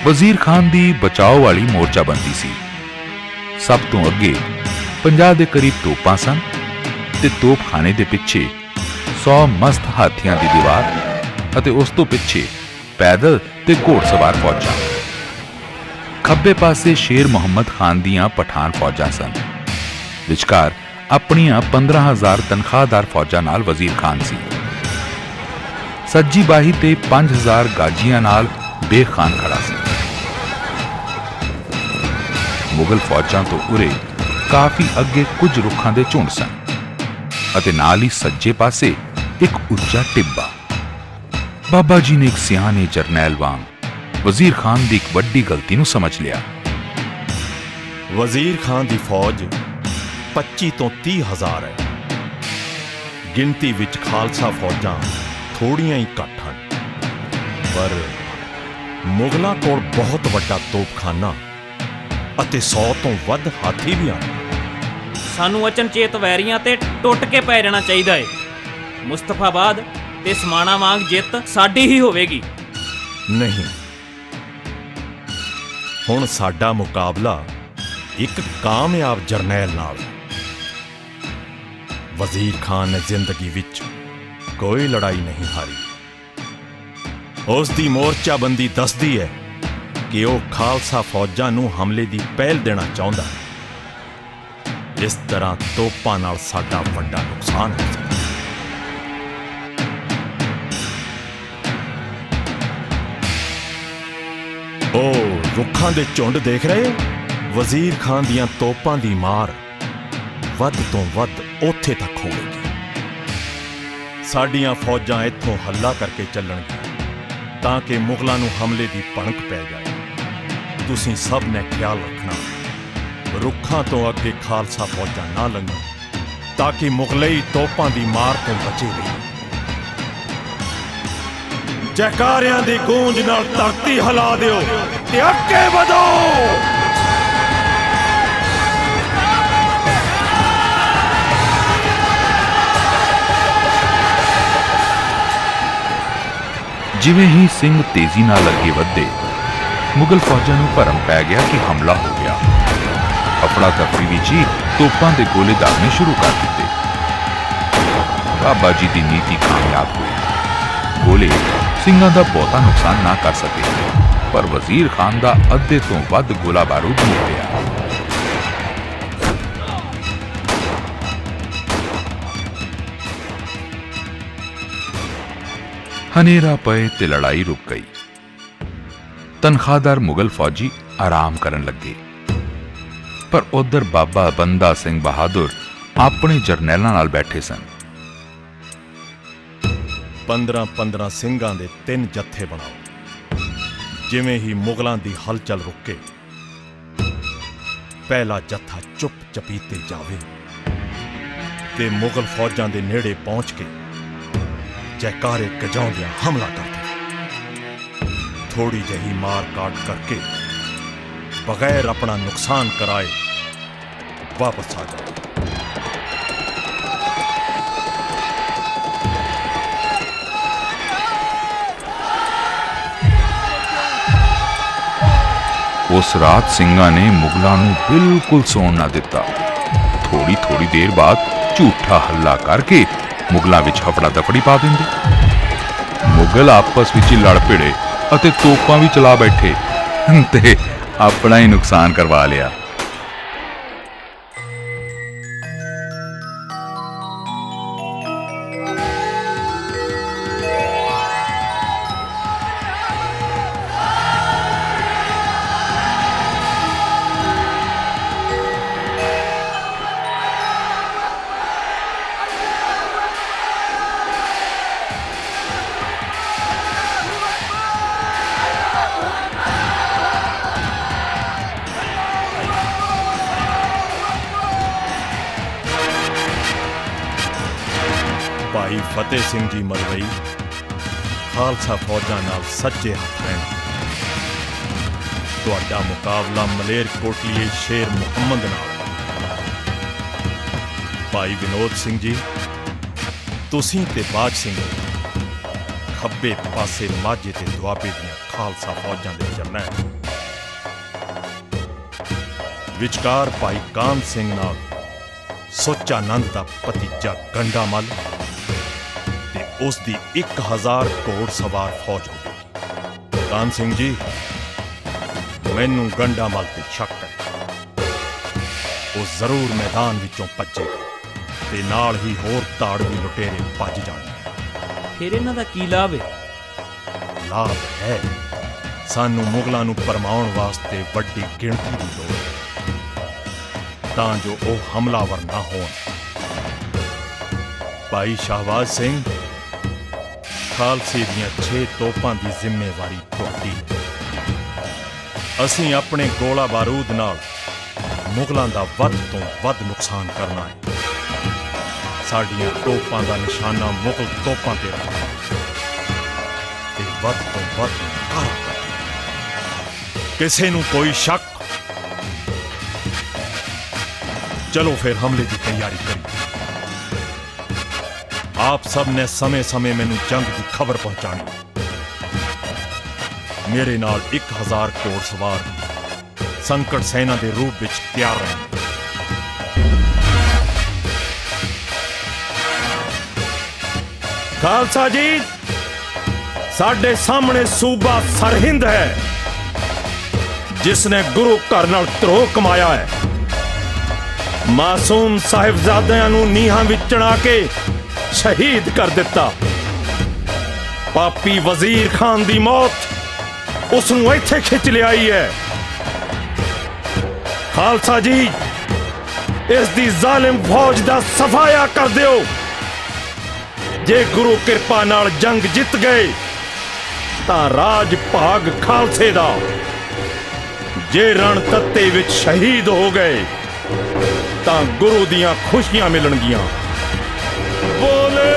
ਵਜ਼ੀਰ ਖਾਨ ਦੀ ਬਚਾਓ ਵਾਲੀ ਮੋਰਚਾਬੰਦੀ ਸੀ। ਸਭ ਤੋਂ ਅੱਗੇ 50 ਦੇ ਕਰੀਬ ਤੋਪਾਂ ਸਨ ਤੇ ਤੋਪਖਾਨੇ ਦੇ ਪਿੱਛੇ 100 ਮਸਤ ਹਾਥੀਆਂ ਦੀ ਦੀਵਾਰ ਅਤੇ ਉਸ ਤੋਂ ਪਿੱਛੇ ਪੈਦਲ ਤੇ ਘੋੜਸਵਾਰ ਫੌਜਾਂ। ਖੱਬੇ ਪਾਸੇ ਸ਼ੇਰ ਮੁਹੰਮਦ ਖਾਨ ਦੀਆਂ ਪਠਾਨ ਫੌਜਾਂ ਸਨ। ਵਿਚਕਾਰ ਆਪਣੀਆਂ 15000 ਤਨਖਾਹਦਾਰ ਫੌਜਾਂ ਨਾਲ ਵਜ਼ੀਰ ਖਾਨ ਸੀ। ਸੱਜੀ ਬਾਹੀ ਤੇ 5000 ਗਾਜੀਆਂ ਨਾਲ ਬੇਗ ਖਾਨ ਖੜਾ ਸੀ। ਮੁਗਲ ਫੌਜਾਂ ਤੋਂ ਉਰੇ ਕਾਫੀ ਅੱਗੇ ਕੁਝ ਰੁੱਖਾਂ ਦੇ ਝੁੰਡ ਸਨ ਅਤੇ ਨਾਲ ਹੀ ਸੱਜੇ ਪਾਸੇ ਇੱਕ ਉੱਚਾ ਟਿੱਬਾ। ਬਾਬਾ ਜੀ ਨੇ ਇੱਕ ਸਿਆਣੇ ਜਰਨੈਲ ਵਾਂਗ ਵਜ਼ੀਰ ਖਾਨ ਦੀ ਇੱਕ ਵੱਡੀ ਗਲਤੀ ਨੂੰ ਸਮਝ ਲਿਆ। ਵਜ਼ੀਰ ਖਾਨ ਦੀ ਫੌਜ 25 ਤੋਂ 30 ਹਜ਼ਾਰ ਹੈ। ਗਿਣਤੀ ਵਿੱਚ ਖਾਲਸਾ ਫੌਜਾਂ ਥੋੜੀਆਂ ਹੀ ਘੱਟ ਹਨ, ਪਰ ਮੁਗਲਾਂ ਕੋਲ ਬਹੁਤ ਵੱਡਾ ਤੋਪਖਾਨਾ ਅਤੇ 100 ਤੋਂ ਵੱਧ ਹਾਥੀ ਵੀ ਹਨ। ਸਾਨੂੰ ਅਚਨਚੇਤ ਵੈਰੀਆਂ ਤੇ ਟੁੱਟ ਕੇ ਪੈ ਜਾਣਾ ਚਾਹੀਦਾ ਏ। ਮੁਸਤਫਾਬਾਦ ਤੇ ਸਮਾਣਾ ਵਾਂਗ ਜਿੱਤ ਸਾਡੀ ਹੀ ਹੋਵੇਗੀ। ਨਹੀਂ, ਹੁਣ ਸਾਡਾ ਮੁਕਾਬਲਾ ਇੱਕ ਕਾਮਯਾਬ ਜਰਨੈਲ ਨਾਲ। ਵਜ਼ੀਰ ਖਾਨ ਨੇ ਜ਼ਿੰਦਗੀ ਵਿੱਚ ਕੋਈ ਲੜਾਈ ਨਹੀਂ ਹਾਰੀ। ਉਸ ਦੀ ਮੋਰਚਾਬੰਦੀ ਦੱਸਦੀ ਹੈ ਕਿ ਉਹ ਖਾਲਸਾ ਫੌਜਾਂ ਨੂੰ ਹਮਲੇ ਦੀ ਪਹਿਲ ਦੇਣਾ ਚਾਹੁੰਦਾ ਹੈ। ਇਸ ਤਰ੍ਹਾਂ ਤੋਪਾਂ ਨਾਲ ਸਾਡਾ ਵੱਡਾ ਨੁਕਸਾਨ ਹੋ ਸਕਦਾ ਹੈ। ਰੁੱਖਾਂ ਦੇ ਝੁੰਡ ਦੇਖ ਰਹੇ? ਵਜ਼ੀਰ ਖਾਨ ਦੀਆਂ ਤੋਪਾਂ ਦੀ ਮਾਰ ਵੱਧ ਤੋਂ ਵੱਧ ਉੱਥੇ ਤੱਕ ਹੋਵੇਗੀ। ਸਾਡੀਆਂ ਫੌਜਾਂ ਇੱਥੋਂ ਹੱਲਾ ਕਰਕੇ ਚੱਲਣਗੀਆਂ ਤਾਂ ਕਿ ਮੁਗਲਾਂ ਨੂੰ ਹਮਲੇ ਦੀ ਭਣਕ ਪੈ ਜਾਏ। ਤੁਸੀਂ ਸਭ ਨੇ ਖਿਆਲ ਰੱਖਣਾ ਰੁੱਖਾਂ ਤੋਂ ਅੱਗੇ ਖਾਲਸਾ ਫੌਜਾਂ ਨਾ ਲੰਘਣ ਤਾਂ ਕਿ ਮੁਗਲਈ ਤੋਪਾਂ ਦੀ ਮਾਰ ਤੋਂ ਬਚੇ ਰਹਿਣ। ਜੈਕਾਰਿਆਂ ਦੀ ਗੂੰਜ ਨਾਲ ਧਰਤੀ ਹਿਲਾ ਦਿਓ ਤੇ ਅੱਗੇ ਵਧੋ। ਜਿਵੇਂ ਹੀ ਸਿੰਘ ਤੇਜ਼ੀ ਨਾਲ ਅੱਗੇ ਵਧਦੇ, ਮੁਗਲ ਫੌਜਾਂ ਨੂੰ ਭਰਮ ਪੈ ਗਿਆ ਕਿ ਹਮਲਾ ਹੋ ਗਿਆ। ਅਫੜਾ ਤਫੜੀ ਵਿੱਚ ਹੀ ਤੋਪਾਂ ਦੇ ਗੋਲੇ ਦਾਗਣੇ ਸ਼ੁਰੂ ਕਰ ਦਿੱਤੇ। ਬਾਬਾ ਜੀ ਦੀ ਨੀਤੀ ਕਾਮਯਾਬ ਹੋਈ। ਗੋਲੇ ਸਿੰਘਾਂ ਦਾ ਬਹੁਤਾ ਨੁਕਸਾਨ ਨਾ ਕਰ ਸਕੇ, ਪਰ ਵਜ਼ੀਰ ਖਾਨ ਦਾ ਅੱਧੇ ਤੋਂ ਵੱਧ ਗੋਲਾ ਬਾਰੂਦ ਮੁੱਕ ਗਿਆ। ਹਨੇਰਾ ਪਏ ਤੇ ਲੜਾਈ ਰੁਕ ਗਈ। ਤਨਖਾਹਦਾਰ ਮੁਗਲ ਫੌਜੀ ਆਰਾਮ ਕਰਨ ਲੱਗੇ, ਪਰ ਉਧਰ ਬਾਬਾ ਬੰਦਾ ਸਿੰਘ ਬਹਾਦਰ ਆਪਣੇ ਜਰਨੈਲਾਂ ਨਾਲ ਬੈਠੇ ਸਨ। 15-15 ਸਿੰਘਾਂ ਦੇ 3 ਜੱਥੇ ਬਣਾਓ। ਜਿਵੇਂ ਹੀ ਮੁਗਲਾਂ ਦੀ ਹਲਚਲ ਰੁਕੇ, ਪਹਿਲਾ ਜੱਥਾ ਚੁੱਪ ਚਪੀਤੇ ਜਾਵੇ ਤੇ ਮੁਗਲ ਫੌਜਾਂ ਦੇ ਨੇੜੇ ਪਹੁੰਚ ਕੇ ਜੈਕਾਰੇ ਗਜਾਉਂਦਿਆਂ ਹਮਲਾ ਕਰ ਦੇ। ਥੋੜੀ ਜਿਹੀ ਮਾਰ ਕਾਟ ਕਰਕੇ ਬਗੈਰ ਆਪਣਾ ਨੁਕਸਾਨ ਕਰਾਏ ਵਾਪਸ ਆ ਜਾਓ। ਉਸ ਰਾਤ ਸਿੰਘਾਂ ਨੇ ਮੁਗਲਾਂ ਨੂੰ ਬਿਲਕੁਲ ਸੌਣ ਨਾ ਦਿੱਤਾ। ਥੋੜੀ ਦੇਰ ਬਾਅਦ ਝੂਠਾ ਹੱਲਾ ਕਰਕੇ ਮੁਗਲਾਂ ਵਿੱਚ ਹਫੜਾ ਦਫੜੀ ਪਾ ਦਿੰਦੇ। ਮੁਗਲ ਆਪਸ ਵਿੱਚ ਹੀ ਲੜ ਭਿੜੇ ਅਤੇ ਤੋਪਾਂ ਵੀ ਚਲਾ ਬੈਠੇ ਤੇ ਆਪਣਾ ਹੀ ਨੁਕਸਾਨ ਕਰਵਾ ਲਿਆ। ਭਾਈ ਫਤਿਹ ਸਿੰਘ ਜੀ ਮਲਵਈ ਖਾਲਸਾ ਫੌਜਾਂ ਨਾਲ ਸੱਚੇ ਹੱਥ ਰਹਿਣ। ਤੁਹਾਡਾ ਮੁਕਾਬਲਾ ਮਲੇਰ ਕੋਟਲੀਏ ਸ਼ੇਰ ਮੁਹੰਮਦ ਨਾਲ। ਭਾਈ ਵਿਨੋਦ ਸਿੰਘ ਜੀ, ਤੁਸੀਂ ਤੇ ਬਾਜ ਸਿੰਘ ਖੱਬੇ ਪਾਸੇ ਮਾਝੇ ਤੇ ਦੁਆਬੇ ਦੀਆਂ ਖਾਲਸਾ ਫੌਜਾਂ ਦੇ ਜਰਨੈਲ। ਵਿਚਕਾਰ ਭਾਈ ਕਾਨ ਸਿੰਘ ਨਾਲ ਸੋਚਾਨੰਦ ਦਾ ਭਤੀਜਾ ਗੰਡਾਮਲ ਤੇ ਉਸ ਦੀ 1000 ਘੋੜ ਸਵਾਰ ਫੌਜ ਹੋਵੇਗੀ। ਕਾਨ ਸਿੰਘ ਜੀ, ਮੈਨੂੰ ਗੰਡਾਮਲ ਤੇ ਸ਼ੱਕ ਹੈ। ਉਹ ਜ਼ਰੂਰ ਮੈਦਾਨ ਵਿੱਚੋਂ ਭੱਜੇਗਾ ਤੇ ਨਾਲ ਹੀ ਹੋਰ ਧਾੜਵੀ ਲੁਟੇਰੇ ਭੱਜ ਜਾਣਗੇ। ਫਿਰ ਇਹਨਾਂ ਦਾ ਕੀ ਲਾਭ ਹੈ? ਲਾਭ ਹੈ ਸਾਨੂੰ ਮੁਗਲਾਂ ਨੂੰ ਪਰਮਾਉਣ ਵਾਸਤੇ ਵੱਡੀ ਗਿਣਤੀ ਦੀ ਲੋੜ ਹੈ ਤਾਂ ਜੋ ਉਹ ਹਮਲਾਵਰ ਨਾ ਹੋਣ। ਭਾਈ ਸ਼ਾਹਬਾਜ਼ ਸਿੰਘ, ਖਾਲਸੇ ਦੀਆਂ 6 ਤੋਪਾਂ ਦੀ ਜ਼ਿੰਮੇਵਾਰੀ ਤੁਹਾਡੀ ਹੈ। ਅਸੀਂ ਆਪਣੇ ਗੋਲਾ ਬਾਰੂਦ ਨਾਲ ਮੁਗਲਾਂ ਦਾ ਵੱਧ ਤੋਂ ਵੱਧ ਨੁਕਸਾਨ ਕਰਨਾ ਹੈ। ਸਾਡੀਆਂ ਤੋਪਾਂ ਦਾ ਨਿਸ਼ਾਨਾ ਮੁਗਲ ਤੋਪਾਂ ਤੇ ਰੱਖਣਾ ਤੇ ਵੱਧ ਤੋਂ ਵੱਧ ਘਾਤ ਕਰਨਾ। ਕਿਸੇ ਨੂੰ ਕੋਈ ਸ਼ੱਕ? चलो फिर हमले की तैयारी करिए। आप सब ने समय समय मैनू जंग की खबर पहुंचानी। मेरे नाल 1000 घोड़ सवार संकट सेना के रूप में तैयार रहने। खालसा जी, साडे सामने सूबा सरहिंद है जिसने गुरु घर नाल धरोह कमाया है। मासूम साहिबजादिਆਂ ਨੂੰ ਨੀਹਾਂ ਵਿੱਚ ਚੜਾ ਕੇ ਸ਼ਹੀਦ ਕਰ ਦਿੱਤਾ। ਪਾਪੀ ਵਜ਼ੀਰ ਖਾਨ ਦੀ ਮੌਤ ਉਸ ਨੂੰ ਇੱਥੇ ਖਿੱਚ ਲਿਆਈ ਹੈ। ਖਾਲਸਾ ਜੀ ਇਸ ਦੀ ਜ਼ਾਲਿਮ ਫੌਜ ਦਾ ਸਫਾਇਆ ਕਰ ਦਿਓ। ਜੇ ਗੁਰੂ ਕਿਰਪਾ ਨਾਲ ਜੰਗ ਜਿੱਤ ਗਏ ਤਾਂ ਰਾਜ ਭਾਗ ਖਾਲਸੇ ਦਾ, ਜੇ ਰਣ ਤੱਤੇ ਵਿੱਚ ਸ਼ਹੀਦ ਹੋ ਗਏ ਤਾਂ ਗੁਰੂ ਦੀਆਂ ਖੁਸ਼ੀਆਂ ਮਿਲਣਗੀਆਂ। ਬੋਲੇ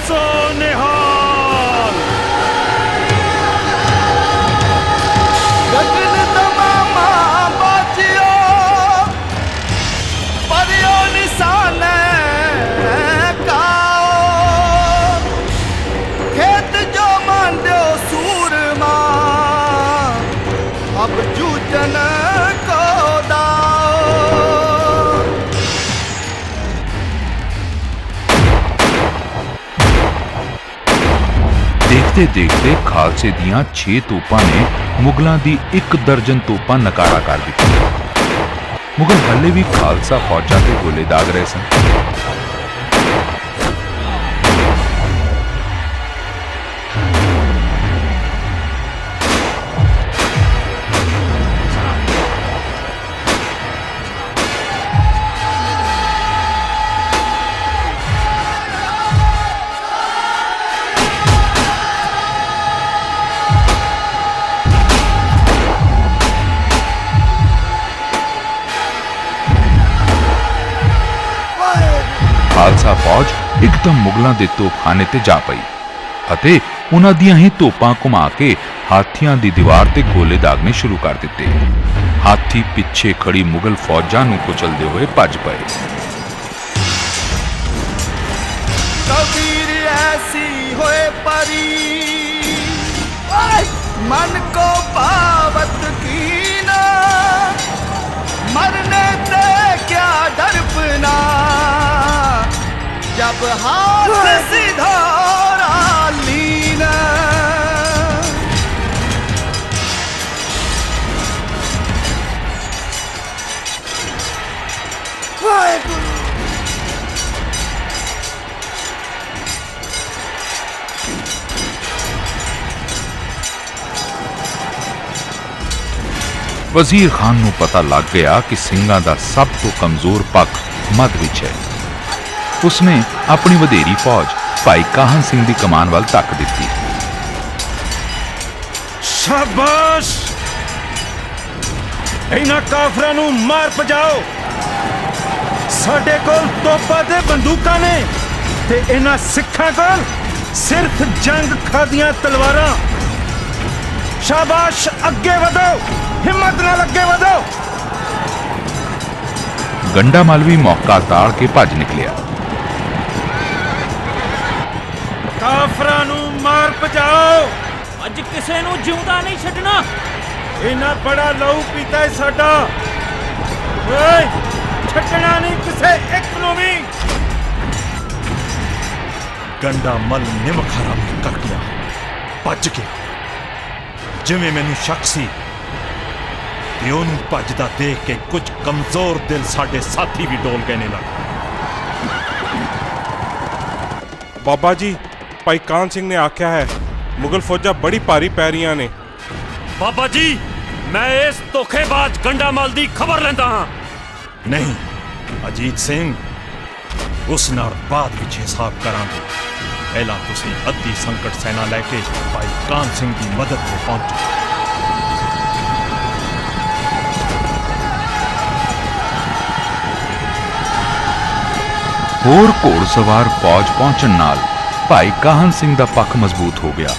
ਸੋ ਨਿਹਾਲ। ਗਗਨ ਤਮਾਮਾ ਬਾਜਿਓ ਪਰਿਓ ਨਿਸ਼ਾਨੇ ਕਾਓ, ਖੇਤ ਜੋ ਮੰਡਿਓ ਸੂਰਮਾ ਅਬ ਜੂਝਨ ਕੋ ਦਾਓ। देखते देखते खालसे दियां 6 तोपां ने मुगलों की 1 दर्जन तोपां नकारा कर दी। मुगल हले भी खालसा फौजा ते गोले दाग रहे सन। खालसा फौज एकदम मुगलों के तोपखाने ते जा पई अते उन्हां दियां ही तोपां घुमा के हाथियां दी दीवार ते गोले दागने शुरू कर दिते। हाथी पिछे खड़ी मुगल फौजां नूं कुचलदे होए भज पए। कबीर ऐसी होए परी मन को पावत कीना, मरने ते क्या डरपना, जब हाथ सिधारा लीना। वाहेगुरु वजीर खान नूं पता लग गया कि ਸਿੰਘਾਂ ਦਾ सब तो कमजोर पक्ष मध विच है। उसने अपनी वधेरी फौज भाई काहन सिंह की कमान वाल तक दी। शाबाश, इन्हां काफरां नूं मार भजाओ। साडे कोल तोपां ते बंदूकां ने ते इन्हां सिखां कोल सिर्फ जंग खादियां तलवारां। शाबाश, अगे वधो, हिम्मत नाल अगे वधो। गंडा मालवी मौका ताड़ के भज निकलिया। काफरां नूं मार भजाओ। अज किसे नूं जिउंदा नहीं छड्डना। इन्हां बड़ा लहू पीता है साडा, ओए छड्डना नहीं किसे एक नूं भी। गंडा मल निमक हरामी कर गया, भज गया। जिवें मैनूं शक सी ते ओनूं भजदा देख के कुछ कमजोर दिल साडे साथी भी डोल गए ने लग। बाबा जी, भाई कान सिंह ने आख्या है मुगल फौजा बड़ी भारी पै रहीआं ने। बाबा जी, मैं इस धोखेबाज गंडामल दी खबर लैंदा हां। नहीं अजीत सिंह, उस नाल बाद विच हिसाब करांगे। पहला तुसीं अद्धी संकट सेना लैके भाई कान सिंह की मदद ते पहुंचो। होर घोड़सवार फौज पहुंचण नाल भाई काहन सिंह दा पक्ष मजबूत हो गया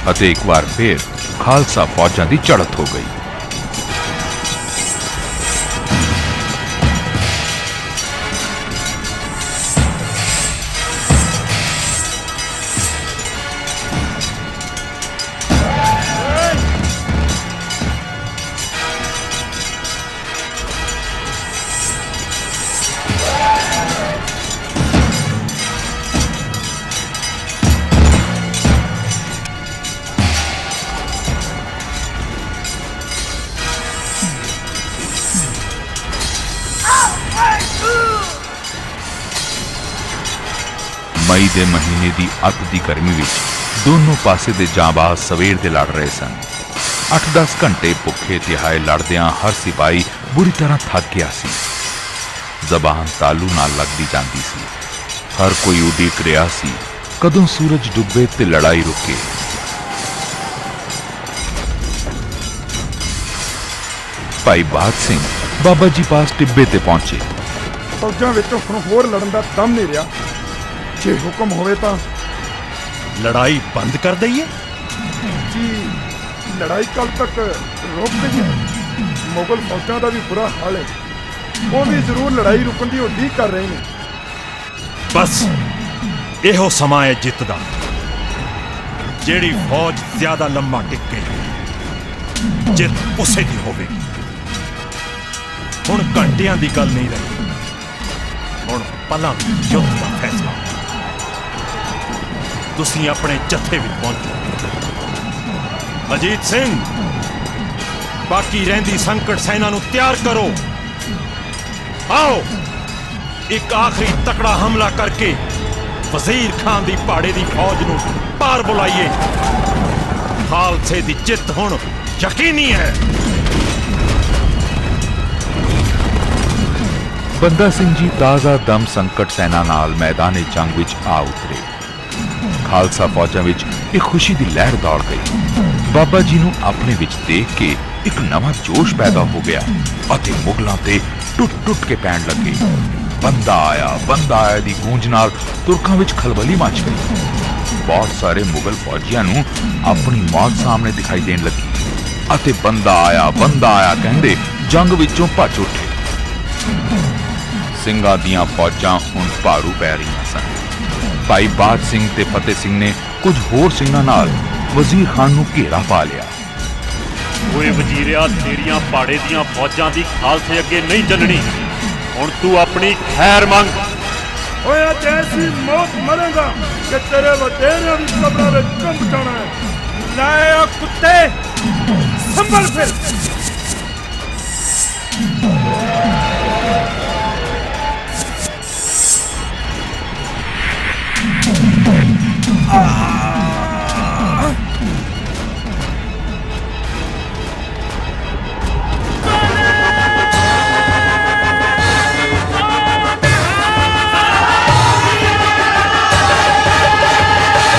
अते एक बार फिर खालसा फौजां दी झड़त हो गई। मई के महीने की अत की गर्मी विच दोनों पासे दे जांबाज सवेर दे लड़ रहे सन। 8-10 ਘੰਟੇ ਭੁੱਖੇ ਤਿਹਾਏ ਲੜਦਿਆਂ ਹਰ ਸਿਪਾਹੀ ਬੁਰੀ ਤਰ੍ਹਾਂ ਥੱਕ ਗਿਆ ਸੀ। ਜ਼ਬਾਨ ਤਾਲੂ ਨਾਲ ਲੱਗਦੀ ਜਾਂਦੀ ਸੀ। ਹਰ ਕੋਈ ਉਡੀਕ ਰਿਹਾ ਸੀ ਕਦੋਂ ਸੂਰਜ ਡੁੱਬੇ ਤੇ ਲੜਾਈ ਰੁਕੇ। ਭਾਈ ਬਾਦ ਸਿੰਘ ਬਾਬਾ ਜੀ ਪਾਸ ਟਿੱਬੇ ਤੇ ਪਹੁੰਚੇ। ਫੌਜਾਂ ਵਿੱਚੋਂ ਹੁਣ ਹੋਰ ਲੜਨ ਦਾ ਦਮ ਨਹੀਂ ਰਿਹਾ। ਜੇ ਹੁਕਮ ਹੋਵੇ ਤਾਂ ਲੜਾਈ ਬੰਦ ਕਰ ਦਈਏ। ਜੀ ਲੜਾਈ ਕੱਲ ਤੱਕ ਰੋਕ ਦਈਏ। ਮੁਗਲ ਫੌਜਾਂ ਦਾ ਵੀ ਬੁਰਾ ਹਾਲ ਹੈ। ਉਹ ਵੀ ਜ਼ਰੂਰ ਲੜਾਈ ਰੁਕਣ ਦੀ ਉਡੀਕ ਕਰ ਰਹੇ ਨੇ। ਬਸ ਇਹੋ ਸਮਾਂ ਹੈ ਜਿੱਤ ਦਾ। ਜਿਹੜੀ ਫੌਜ ਜ਼ਿਆਦਾ ਲੰਮਾ ਟਿਕੇ ਜਿੱਤ ਉਸੇ ਦੀ ਹੋਵੇਗੀ। ਹੁਣ ਘੰਟਿਆਂ ਦੀ ਗੱਲ ਨਹੀਂ ਰਹੀ, ਹੁਣ ਪਲਾਂ ਯੁੱਧ ਦਾ ਫੈਸਲਾ। ਤੁਸੀਂ ਆਪਣੇ ਜੱਥੇ ਵਿੱਚ ਪਹੁੰਚੋ। ਅਜੀਤ ਸਿੰਘ, ਬਾਕੀ ਰਹਿੰਦੀ ਸੰਕਟ ਸੈਨਾ ਨੂੰ ਤਿਆਰ ਕਰੋ। ਆਓ ਇੱਕ ਆਖਰੀ ਤਕੜਾ ਹਮਲਾ ਕਰਕੇ ਵਜ਼ੀਰ ਖਾਨ ਦੀ ਪਹਾੜੇ ਦੀ ਫੌਜ ਨੂੰ ਪਾਰ ਬੁਲਾਈਏ। ਖਾਲਸੇ ਦੀ ਜਿੱਤ ਹੁਣ ਯਕੀਨੀ ਹੈ। ਬੰਦਾ ਸਿੰਘ ਜੀ ਤਾਜ਼ਾ ਦਮ ਸੰਕਟ ਸੈਨਾ ਨਾਲ ਮੈਦਾਨੇ ਜੰਗ ਵਿੱਚ ਆ ਉਤਰੇ। ਖਾਲਸਾ ਫੌਜਾਂ ਵਿੱਚ ਇੱਕ ਖੁਸ਼ੀ ਦੀ ਲਹਿਰ ਦੌੜ ਗਈ। ਬਾਬਾ ਜੀ ਨੂੰ ਆਪਣੇ ਵਿੱਚ ਦੇਖ ਕੇ ਇੱਕ ਨਵਾਂ ਜੋਸ਼ ਪੈਦਾ ਹੋ ਗਿਆ ਅਤੇ ਮੁਗਲਾਂ ਤੇ ਟੁੱਟ ਕੇ ਪੈਣ ਲੱਗੇ। ਬੰਦਾ ਆਇਆ ਦੀ ਗੂੰਜ ਨਾਲ ਤੁਰਕਾਂ ਵਿੱਚ ਖਲਬਲੀ ਮਚ ਗਈ। ਬਹੁਤ ਸਾਰੇ ਮੁਗਲ ਫੌਜੀਆਂ ਨੂੰ ਆਪਣੀ ਮੌਤ ਸਾਹਮਣੇ ਦਿਖਾਈ ਦੇਣ ਲੱਗੀ ਅਤੇ ਬੰਦਾ ਆਇਆ ਕਹਿੰਦੇ ਜੰਗ ਵਿੱਚੋਂ ਭੱਜ ਉੱਠੇ। ਸਿੰਘਾਂ ਦੀਆਂ ਫੌਜਾਂ ਹੁਣ ਭਾਰੂ ਪੈ ਰਹੀਆਂ ਸਨ। ਭਾਈ ਬਾਦ ਸਿੰਘ ਤੇ ਫਤਿਹ ਸਿੰਘ ਨੇ ਕੁਝ ਹੋਰ ਸਿੰਘਾਂ ਨਾਲ ਵਜ਼ੀਰ ਖਾਨ ਨੂੰ ਘੇਰਾ ਪਾ ਲਿਆ। ਓਏ ਵਜ਼ੀਰਿਆ, ਤੇਰੀਆਂ ਪਹਾੜੇ ਦੀਆਂ ਫੌਜਾਂ ਦੀ ਖਾਲਸੇ ਅੱਗੇ ਨਹੀਂ ਚੱਲਣੀ। ਹੁਣ ਤੂੰ ਆਪਣੀ ਖੈਰ ਮੰਗ। ਓਏ ਅੱਜ ਐਸੀ ਮੌਤ ਮਰੇਗਾ ਕਿ ਤੇਰੇ ਵਡੇਰਿਆਂ ਦੀ ਕਬਰਾਂ ਵਿੱਚ ਕੰਬ ਜਾਣਾ ਹੈ। ਲੈ ਆ ਕੁੱਤੇ, ਸੰਭਲ ਫਿਰ।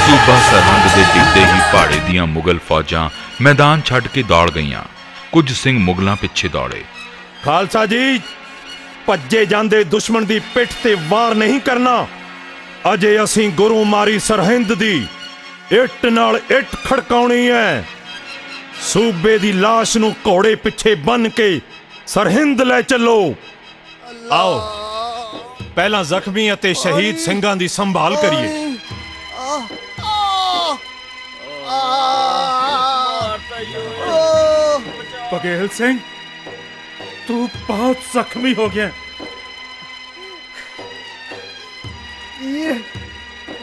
ਸੂਬਾ ਸਰਹੰਦ ਦੇ ਡਿੱਗਦੇ ਹੀ ਪਹਾੜੇ ਦੀਆਂ ਮੁਗਲ ਫੌਜਾਂ ਮੈਦਾਨ ਛੱਡ ਕੇ ਦੌੜ ਗਈਆਂ। ਕੁਝ ਸਿੰਘ ਮੁਗਲਾਂ ਪਿੱਛੇ ਦੌੜੇ। ਖਾਲਸਾ ਜੀ, ਭੱਜੇ ਜਾਂਦੇ ਦੁਸ਼ਮਣ ਦੀ ਪਿੱਠ ਤੇ ਵਾਰ ਨਹੀਂ ਕਰਨਾ। ਅਜੇ ਅਸੀਂ ਗੁਰੂ ਮਾਰੀ ਸਰਹਿੰਦ ਦੀ ਇੱਟ ਨਾਲ ਇੱਟ ਖੜਕਾਉਣੀ ਹੈ। ਸੂਬੇ ਦੀ ਲਾਸ਼ ਨੂੰ ਘੋੜੇ ਪਿੱਛੇ ਬੰਨ ਕੇ ਸਰਹਿੰਦ ਲੈ ਚੱਲੋ। ਆਓ ਪਹਿਲਾਂ ਜ਼ਖਮੀ ਅਤੇ ਸ਼ਹੀਦ ਸਿੰਘਾਂ ਦੀ ਸੰਭਾਲ ਕਰੀਏ। बघेल सिंह, तू बहुत जख्मी हो गया।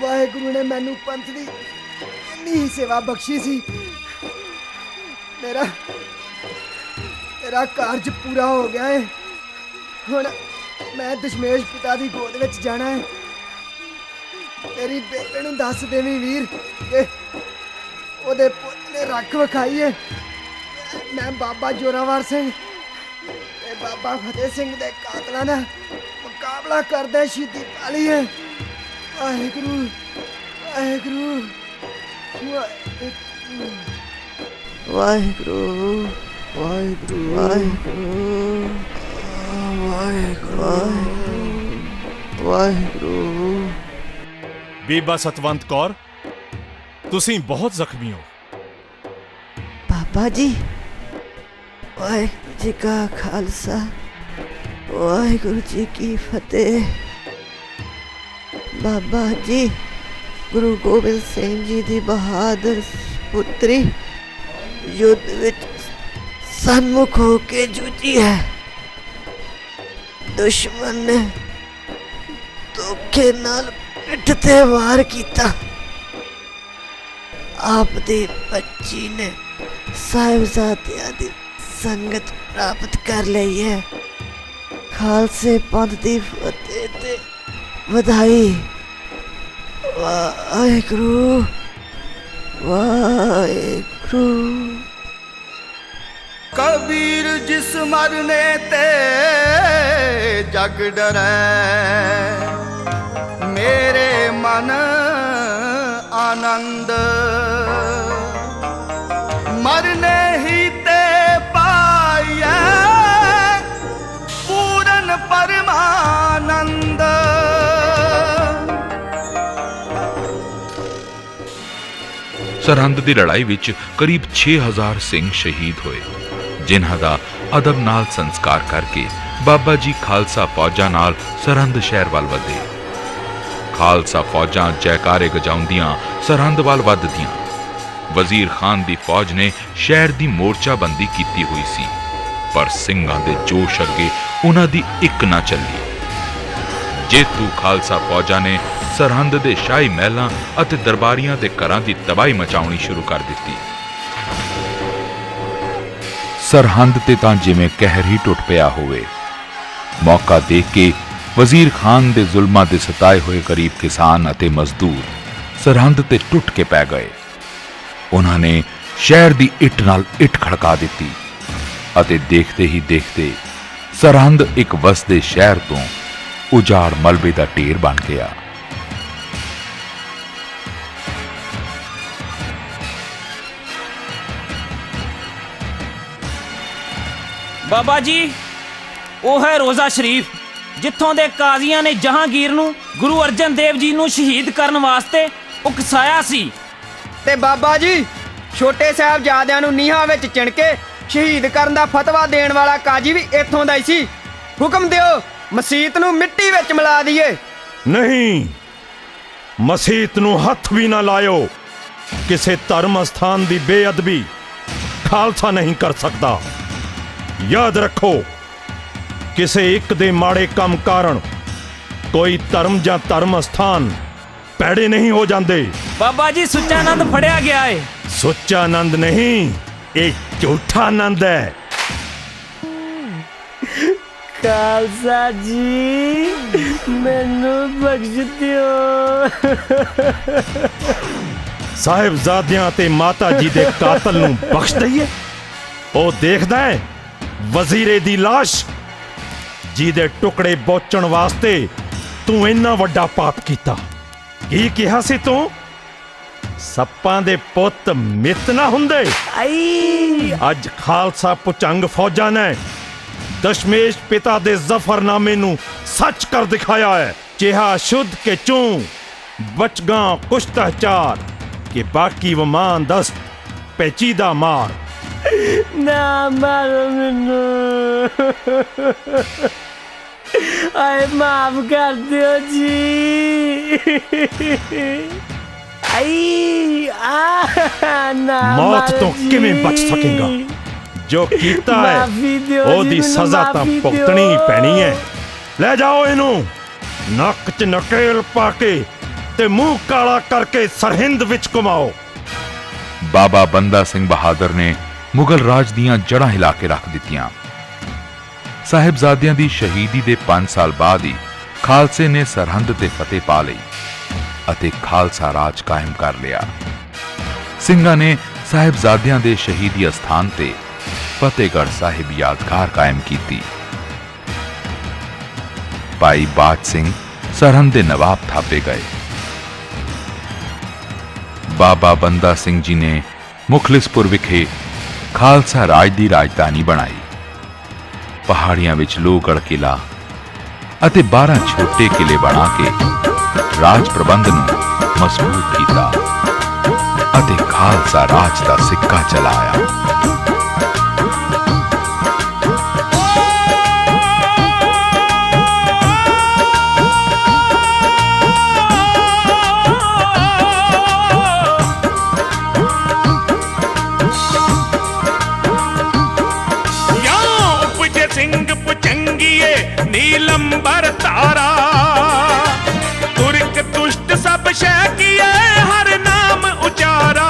वाहेगुरु ने मैनू पंथ दी इन्नी ही सेवा बख्शी सी। मेरा कारज पूरा हो गया है। हुण मैं दशमेश पिता दी गोद विच जाना है। तेरी बेटे नूं दस देवीं वीर कि ओदे पुੱਤ ने रख विखाई है। मैं बाबा जोरावर सिंह ते बाबा फतेह सिंह दे कातलां दा मुकाबला करदे शहीदी पाली है। वाहेगुरु वाहेगुरु वाहेगुरु वाहेगुरु वाहेगुरु वाहेगुरु। ਬੀਬਾ ਸਤਵੰਤ ਕੌਰ, ਤੁਸੀਂ ਬਹੁਤ ਜ਼ਖਮੀ ਹੋ। बाबा जी, वाहेगुरु जी का खालसा, वाहेगुरु जी की फतेह। बाबा जी, गुरु गोबिंद सिंह जी दी बहादुर पुत्री युद्ध विच सन्मुख होके जूझी है। दुश्मन ने धोखे नाल पिठ ते वार कीता। आप दी बच्ची ने साहिबजादियां दी संगत प्राप्त कर ली है। खालसे पंथ दी फतेह ते ਵਧਾਈ। ਵਾਹਿਗੁਰੂ ਵਾਹਿਗੁਰੂ कबीर जिस मरने ते जग डरै, मेरे मन आनंद मरने ही ते पाइए पूरन परमानंद। ਸਰਹੰਦ ਦੀ ਲੜਾਈ ਵਿੱਚ ਕਰੀਬ 6000 ਸਿੰਘ ਸ਼ਹੀਦ ਹੋਏ, ਜਿਨ੍ਹਾਂ ਦਾ ਅਦਬ ਨਾਲ ਸੰਸਕਾਰ ਕਰਕੇ ਬਾਬਾ ਜੀ ਖਾਲਸਾ ਫੌਜਾਂ ਨਾਲ ਸਰਹੰਦ ਸ਼ਹਿਰ ਵੱਲ ਵਧੇ। ਖਾਲਸਾ ਫੌਜਾਂ ਜੈਕਾਰੇ ਗਜਾਉਂਦੀਆਂ ਸਰਹੰਦ ਵੱਲ ਵੱਧਦੀਆਂ। ਵਜ਼ੀਰ ਖਾਨ ਦੀ ਫੌਜ ਨੇ ਸ਼ਹਿਰ ਦੀ ਮੋਰਚਾਬੰਦੀ ਕੀਤੀ ਹੋਈ ਸੀ, ਪਰ ਸਿੰਘਾਂ ਦੇ ਜੋਸ਼ ਅੱਗੇ ਉਹਨਾਂ ਦੀ ਇੱਕ ਨਾ ਚੱਲੀ। ਜੇਤੂ ਖਾਲਸਾ ਫੌਜਾਂ ਨੇ ਸਰਹੰਦ ਦੇ ਸ਼ਾਹੀ ਮਹਿਲਾਂ ਅਤੇ ਦਰਬਾਰੀਆਂ ਦੇ ਘਰਾਂ ਦੀ ਤਬਾਹੀ ਮਚਾਉਣੀ ਸ਼ੁਰੂ ਕਰ ਦਿੱਤੀ। ਸਰਹੰਦ ਤੇ ਤਾਂ ਜਿਵੇਂ ਕਹਿਰ ਹੀ ਟੁੱਟ ਪਿਆ ਹੋਵੇ। ਮੌਕਾ ਦੇਖ ਕੇ ਵਜ਼ੀਰ ਖਾਨ ਦੇ ਜ਼ੁਲਮਾਂ ਦੇ ਸਤਾਏ ਹੋਏ ਗਰੀਬ ਕਿਸਾਨ ਅਤੇ ਮਜ਼ਦੂਰ ਸਰਹੰਦ ਤੇ ਟੁੱਟ ਕੇ ਪੈ ਗਏ। ਉਹਨਾਂ ਨੇ ਸ਼ਹਿਰ ਦੀ ਇੱਟ ਨਾਲ ਇੱਟ ਖੜਕਾ ਦਿੱਤੀ ਅਤੇ ਦੇਖਦੇ ਹੀ ਦੇਖਦੇ ਸਰਹੰਦ ਇੱਕ ਵਸਦੇ ਸ਼ਹਿਰ ਤੋਂ ਉਜਾੜ ਮਲਬੇ ਦਾ ਢੇਰ ਬਣ ਗਿਆ। ਬਾਬਾ ਜੀ, ਉਹ ਹੈ ਰੋਜ਼ਾ ਸ਼ਰੀਫ, ਜਿੱਥੋਂ ਦੇ ਕਾਜ਼ੀਆਂ ਨੇ ਜਹਾਂਗੀਰ ਨੂੰ ਗੁਰੂ ਅਰਜਨ ਦੇਵ ਜੀ ਨੂੰ ਸ਼ਹੀਦ ਕਰਨ ਵਾਸਤੇ ਉਕਸਾਇਆ ਸੀ। ਤੇ ਬਾਬਾ ਜੀ, ਛੋਟੇ ਸਾਹਿਬਜ਼ਾਦਿਆਂ ਨੂੰ ਨੀਹਾਂ ਵਿੱਚ ਚਿਣ ਕੇ ਸ਼ਹੀਦ ਕਰਨ ਦਾ ਫਤਵਾ ਦੇਣ ਵਾਲਾ ਕਾਜੀ ਵੀ ਇੱਥੋਂ ਦਾ ਹੀ ਸੀ। ਹੁਕਮ ਦਿਓ, ਮਸੀਤ ਨੂੰ ਮਿੱਟੀ ਵਿੱਚ ਮਿਲਾ ਦਈਏ। ਨਹੀਂ, ਮਸੀਤ ਨੂੰ ਹੱਥ ਵੀ ਨਾ ਲਾਇਓ। ਕਿਸੇ ਧਰਮ ਸਥਾਨ ਦੀ ਬੇਅਦਬੀ ਖਾਲਸਾ ਨਹੀਂ ਕਰ ਸਕਦਾ। ਯਾਦ ਰੱਖੋ, ਕਿਸੇ ਇੱਕ ਦੇ ਮਾੜੇ ਕੰਮ ਕਾਰਨ ਕੋਈ ਧਰਮ ਜਾਂ ਧਰਮ ਸਥਾਨ ਪੈੜੇ ਨਹੀਂ ਹੋ ਜਾਂਦੇ। ਬਾਬਾ ਜੀ, ਸੁੱਚਾ ਆਨੰਦ ਫੜਿਆ ਗਿਆ ਏ। ਸੁੱਚਾ ਆਨੰਦ ਨਹੀਂ, ਇਹ ਝੂਠਾ ਆਨੰਦ ਹੈ। ਖਾਲਸਾ ਜੀ, ਮੈਨੂੰ ਬਖਸ਼ ਦਿਓ। ਸਾਹਿਬਜ਼ਾਦਿਆਂ ਤੇ ਮਾਤਾ ਜੀ ਦੇ ਕਾਤਲ ਨੂੰ ਬਖਸ਼ ਦਈਏ? ਉਹ ਦੇਖਦਾ ਹੈ ਵਜ਼ੀਰੇ ਦੀ ਲਾਸ਼, ਜਿਹਦੇ ਟੁਕੜੇ ਬੋਚਣ ਵਾਸਤੇ ਤੂੰ ਇੰਨਾ ਵੱਡਾ ਪਾਪ ਕੀਤਾ। ਕੀ ਕਿਹਾ ਸੀ ਤੂੰ? ਸੱਪਾਂ ਦੇ ਪੁੱਤ ਮਿੱਤ ਨਾ ਹੁੰਦੇ। ਅੱਜ ਖਾਲਸਾ ਪੁਚੰਗ ਫੌਜਾਂ ਨੇ ਦਸ਼ਮੇਸ਼ ਪਿਤਾ ਦੇ ਜ਼ਫਰਨਾਮੇ ਨੂੰ ਸੱਚ ਕਰ ਦਿਖਾਇਆ ਹੈ। ਚਿਹਾ ਸ਼ੁੱਧ ਕੇ ਚੂੰ ਬਚਗਾ ਕੁਸ਼ਤਾ ਚਾਰ ਕਿ ਬਾਕੀ ਵਮਾਨ ਦਸਤ ਪੈਚੀਦਾ ਮਾਰ। ਨਾ ਮਾਰੋ ਮੈਨੂੰ, ਆਏ ਮਾਫ ਕਰ ਦਿਓ ਜੀ। ਮੌਤ ਤੋਂ ਕਿਵੇਂ ਬਚ ਸਕੇਗਾ? ਜੋ ਕੀਤਾ ਹੈ ਉਹਦੀ ਸਜ਼ਾ ਤਾਂ ਭੁਗਤਣੀ ਹੀ ਪੈਣੀ ਹੈ। ਲੈ ਜਾਓ ਇਹਨੂੰ, ਨੱਕ 'ਚ ਨਕੇਲ ਪਾ ਕੇ ਤੇ ਮੂੰਹ ਕਾਲਾ ਕਰਕੇ ਸਰਹਿੰਦ ਵਿੱਚ ਘੁਮਾਓ। ਬਾਬਾ ਬੰਦਾ ਸਿੰਘ ਬਹਾਦਰ ਨੇ ਮੁਗਲ ਰਾਜ ਦੀਆਂ ਜੜ੍ਹਾਂ ਹਿਲਾ ਕੇ ਰੱਖ ਦਿੱਤੀਆਂ। ਸਾਹਿਬਜ਼ਾਦਿਆਂ ਦੀ ਸ਼ਹੀਦੀ ਦੇ 5 ਸਾਲ ਬਾਅਦ ਹੀ ਖਾਲਸੇ ਨੇ ਸਰਹੰਦ ਤੇ ਫਤਿਹ ਪਾ ਲਈ ਅਤੇ ਖਾਲਸਾ ਰਾਜ ਕਾਇਮ ਕਰ ਲਿਆ। ਸਿੰਘਾਂ ਨੇ ਸਾਹਿਬਜ਼ਾਦਿਆਂ ਦੇ ਸ਼ਹੀਦੀ ਅਸਥਾਨ ਤੇ ਫਤਿਹਗੜ੍ਹ ਸਾਹਿਬ ਯਾਦਗਾਰ ਕਾਇਮ ਕੀਤੀ। ਭਾਈ ਬਾਜ ਸਿੰਘ ਸਰਹੰਦ ਦੇ ਨਵਾਬ ਥਾਪੇ ਗਏ। ਬਾਬਾ ਬੰਦਾ ਸਿੰਘ ਜੀ ਨੇ ਮੁਖਲਿਸਪੁਰ ਵਿਖੇ ਖਾਲਸਾ ਰਾਜ ਦੀ ਰਾਜਧਾਨੀ ਬਣਾਈ। ਪਹਾੜੀਆਂ ਵਿੱਚ ਲੋਹਗੜ੍ਹ ਕਿਲਾ ਅਤੇ 12 ਛੋਟੇ ਕਿਲੇ ਬਣਾ ਕੇ ਰਾਜ ਪ੍ਰਬੰਧ ਨੂੰ ਮਜ਼ਬੂਤ ਕੀਤਾ ਅਤੇ ਖਾਲਸਾ ਰਾਜ ਦਾ ਸਿੱਕਾ ਚਲਾਇਆ। नीलंबर तारा तुर्क तुष्ट सब शह किए हर नाम उचारा।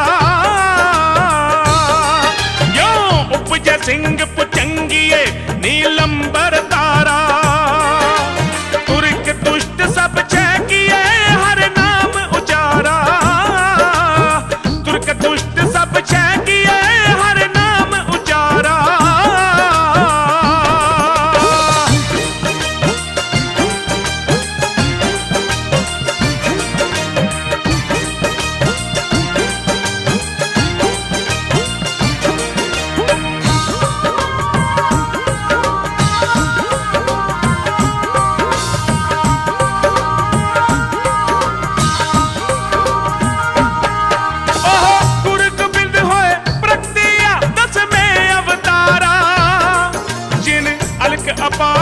ਅਪਾਰ